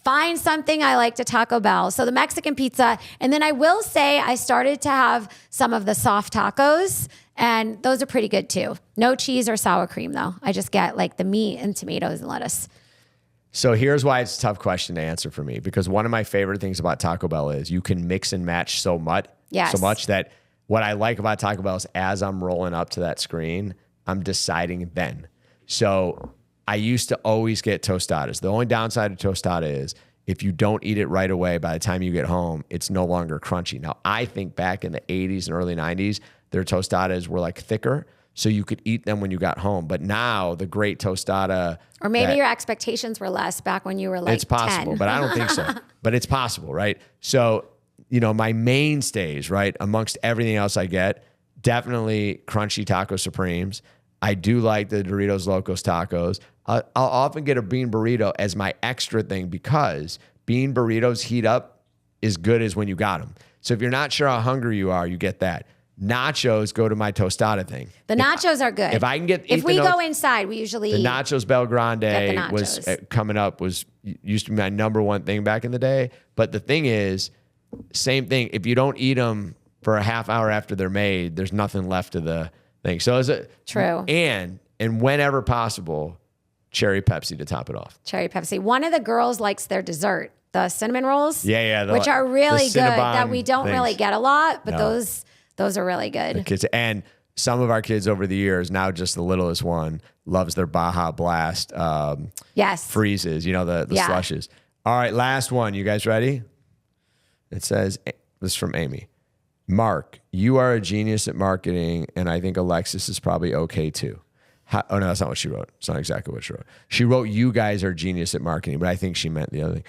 find something I liked at Taco Bell. So the Mexican pizza. And then I will say I started to have some of the soft tacos, and those are pretty good too. No cheese or sour cream though. I just get the meat and tomatoes and lettuce. So here's why it's a tough question to answer for me, because one of my favorite things about Taco Bell is you can mix and match so much that what I like about Taco Bell is as I'm rolling up to that screen, I'm deciding then. So I used to always get tostadas. The only downside of tostada is if you don't eat it right away, by the time you get home, it's no longer crunchy. Now, I think back in the 80s and early 90s, their tostadas were thicker. so you could eat them when you got home. But now the great tostada, or maybe your expectations were less back when you were like it's possible, 10. but I don't think so. But it's possible, right? So, my mainstays, right, amongst everything else I get, definitely crunchy taco supremes. I do like the Doritos Locos tacos. I'll often get a bean burrito as my extra thing because bean burritos heat up as good as when you got them. So if you're not sure how hungry you are, you get that. Nachos go to my tostada thing. The nachos are good. If I can get, if we go inside, we usually the nachos Belgrande nachos. was coming up, used to be my number one thing back in the day. But the thing is, same thing. If you don't eat them for a half hour after they're made, there's nothing left of the thing. So is it true? And whenever possible, cherry Pepsi to top it off. Cherry Pepsi. One of the girls likes their dessert, the cinnamon rolls. Yeah. Which are really good that we don't really get a lot, but those are really good. The kids, and some of our kids over the years, now just the littlest one, loves their Baja Blast freezes, the slushes. All right, last one. You guys ready? It says, this is from Amy. Mark, you are a genius at marketing, and I think Alexis is probably okay too. No, that's not what she wrote. It's not exactly what she wrote. She wrote, you guys are genius at marketing, but I think she meant the other thing.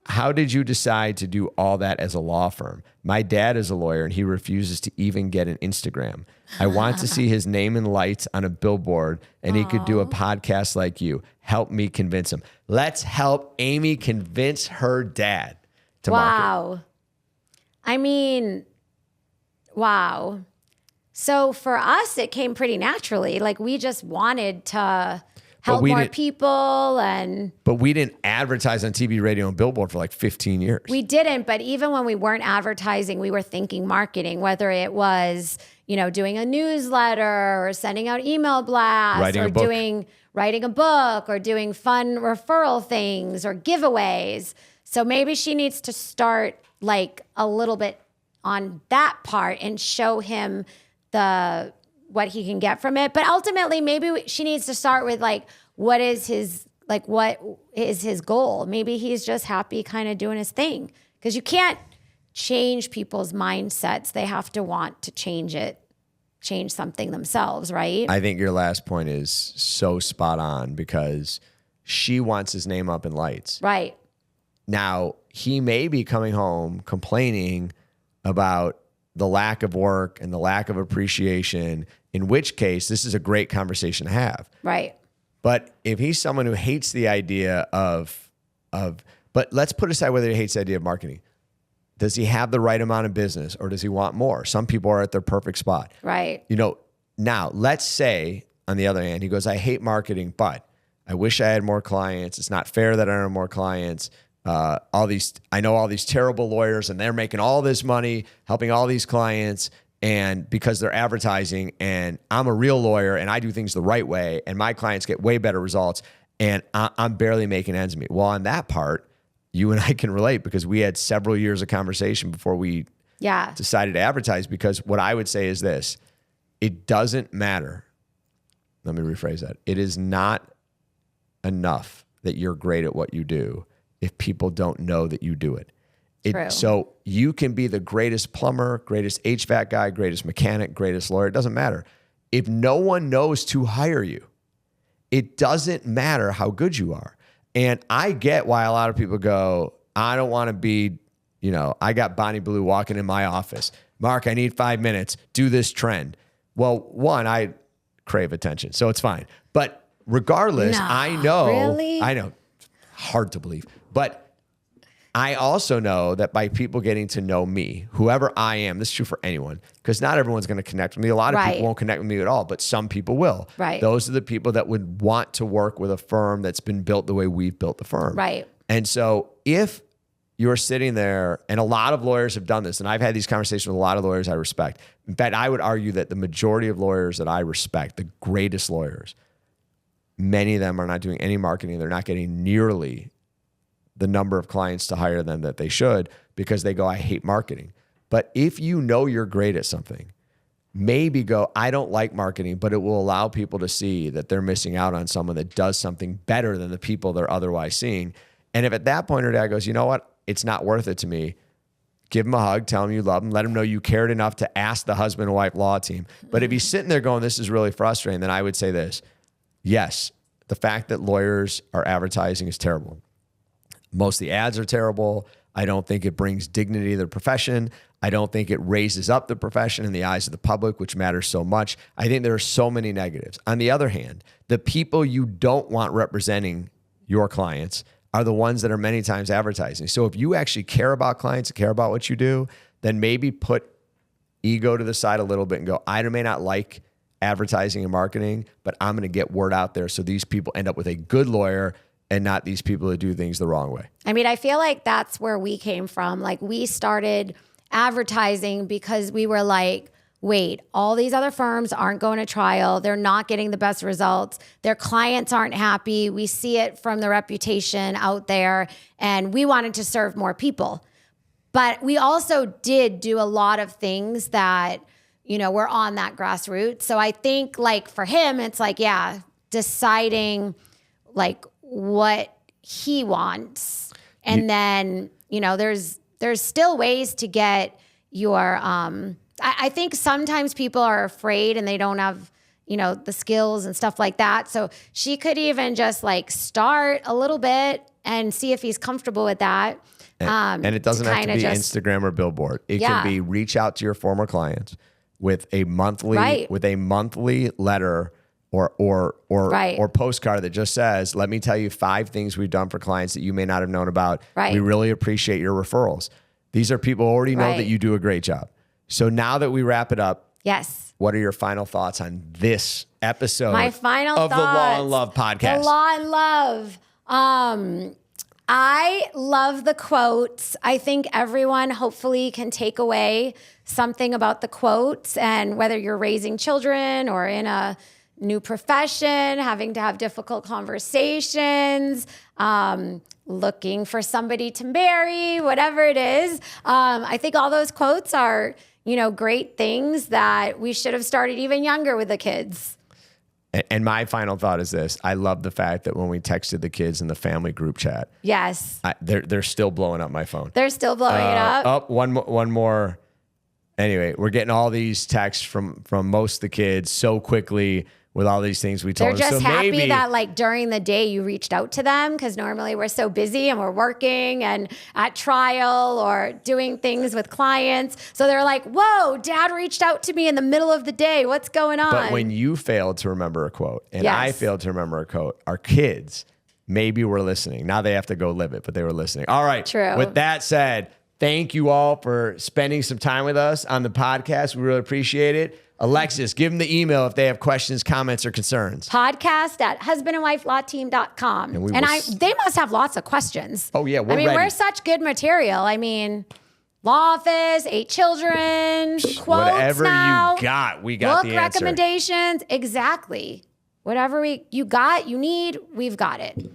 How did you decide to do all that as a law firm? My dad is a lawyer, and he refuses to even get an Instagram. I want to see his name in lights on a billboard, and he could do a podcast like you. Help me convince him. Let's help Amy convince her dad to market. I mean, wow. So for us, it came pretty naturally. Like we just wanted to help more people. But we didn't advertise on TV, radio, and billboard for like 15 years. We didn't. But even when we weren't advertising, we were thinking marketing, whether it was, doing a newsletter or sending out email blasts writing a book or doing fun referral things or giveaways. So maybe she needs to start like a little bit on that part and show him what he can get from it. But ultimately, maybe she needs to start with like, what is his goal? Maybe he's just happy kind of doing his thing, because you can't change people's mindsets. They have to want to change something themselves, right? I think your last point is so spot on, because she wants his name up in lights. Right. Now, he may be coming home complaining about the lack of work and the lack of appreciation, in which case this is a great conversation to have. Right. But if he's someone who hates the idea but let's put aside whether he hates the idea of marketing. Does he have the right amount of business, or does he want more? Some people are at their perfect spot. Right. Now let's say on the other hand, he goes, I hate marketing, but I wish I had more clients. It's not fair that I earn more clients. I know all these terrible lawyers, and they're making all this money helping all these clients, and because they're advertising, and I'm a real lawyer and I do things the right way, and my clients get way better results, and I'm barely making ends meet. Well, on that part, you and I can relate, because we had several years of conversation before we decided to advertise. Because what I would say is this: it doesn't matter. Let me rephrase that. It is not enough that you're great at what you do if people don't know that you do it. True. So you can be the greatest plumber, greatest HVAC guy, greatest mechanic, greatest lawyer. It doesn't matter. If no one knows to hire you, it doesn't matter how good you are. And I get why a lot of people go, I don't want to be, I got Bonnie Blue walking in my office. Mark, I need 5 minutes. Do this trend. Well, one, I crave attention, so it's fine. But regardless, I know. Really? I know. Hard to believe. But I also know that by people getting to know me, whoever I am, this is true for anyone, because not everyone's going to connect with me. A lot of people won't connect with me at all, but some people will. Right. Those are the people that would want to work with a firm that's been built the way we've built the firm. Right. And so if you're sitting there, and a lot of lawyers have done this, and I've had these conversations with a lot of lawyers I respect. In fact, I would argue that the majority of lawyers that I respect, the greatest lawyers, many of them are not doing any marketing. They're not getting nearly the number of clients to hire them that they should, because they go, I hate marketing. But if you know you're great at something, maybe go, I don't like marketing, but it will allow people to see that they're missing out on someone that does something better than the people they're otherwise seeing. And if at that point her dad goes, you know what, it's not worth it to me, Give them a hug, tell them you love them, let them know you cared enough to ask the husband and wife law team. But if he's sitting there going, this is really frustrating, then I would say this. Yes, the fact that lawyers are advertising is terrible. Most of the ads are terrible. I don't think it brings dignity to the profession. I don't think it raises up the profession in the eyes of the public, which matters so much. I think there are so many negatives. On the other hand, the people you don't want representing your clients are the ones that are many times advertising. So if you actually care about clients and care about what you do, then maybe put ego to the side a little bit and go, I may not like advertising and marketing, but I'm going to get word out there so these people end up with a good lawyer and not these people that do things the wrong way. I mean, I feel like that's where we came from. Like, we started advertising because we were like, wait, all these other firms aren't going to trial. They're not getting the best results. Their clients aren't happy. We see it from the reputation out there, and we wanted to serve more people. But we also did do a lot of things that, you know, were on that grassroots. So I think, like, for him, it's like, yeah, deciding like what he wants. And then, you know, there's still ways to get your, I think sometimes people are afraid and they don't have, you know, the skills and stuff like that. So she could even just like start a little bit and see if he's comfortable with that. And it doesn't have to be Instagram or billboard. It can be reach out to your former clients with a monthly letter or postcard that just says, let me tell you 5 things we've done for clients that you may not have known about. Right. We really appreciate your referrals. These are people who already know that you do a great job. So now that we wrap it up, yes, what are your final thoughts on this episode My final of thoughts, the Law and Love podcast? The Law and Love. I love the quotes. I think everyone hopefully can take away something about the quotes, and whether you're raising children or in a new profession, having to have difficult conversations, looking for somebody to marry, whatever it is. I think all those quotes are, you know, great things that we should have started even younger with the kids. And my final thought is this. I love the fact that when we texted the kids in the family group chat, yes, they're still blowing up my phone. They're still blowing it up. One more. Anyway, we're getting all these texts from most of the kids so quickly with all these things we told them. They're just so happy maybe, that like during the day you reached out to them, because normally we're so busy and we're working and at trial or doing things with clients. So they're like, whoa, Dad reached out to me in the middle of the day. What's going on? But when you failed to remember a quote and I failed to remember a quote, our kids maybe were listening. Now they have to go live it, but they were listening. All right. True. With that said, thank you all for spending some time with us on the podcast. We really appreciate it. Alexis, give them the email if they have questions, comments, or concerns. podcast@husbandandwifelawteam.com. They must have lots of questions. Oh, yeah. We're such good material. I mean, law office, 8 children, quotes whatever now, you got, we got the answer. Book recommendations. Exactly. Whatever you need, we've got it.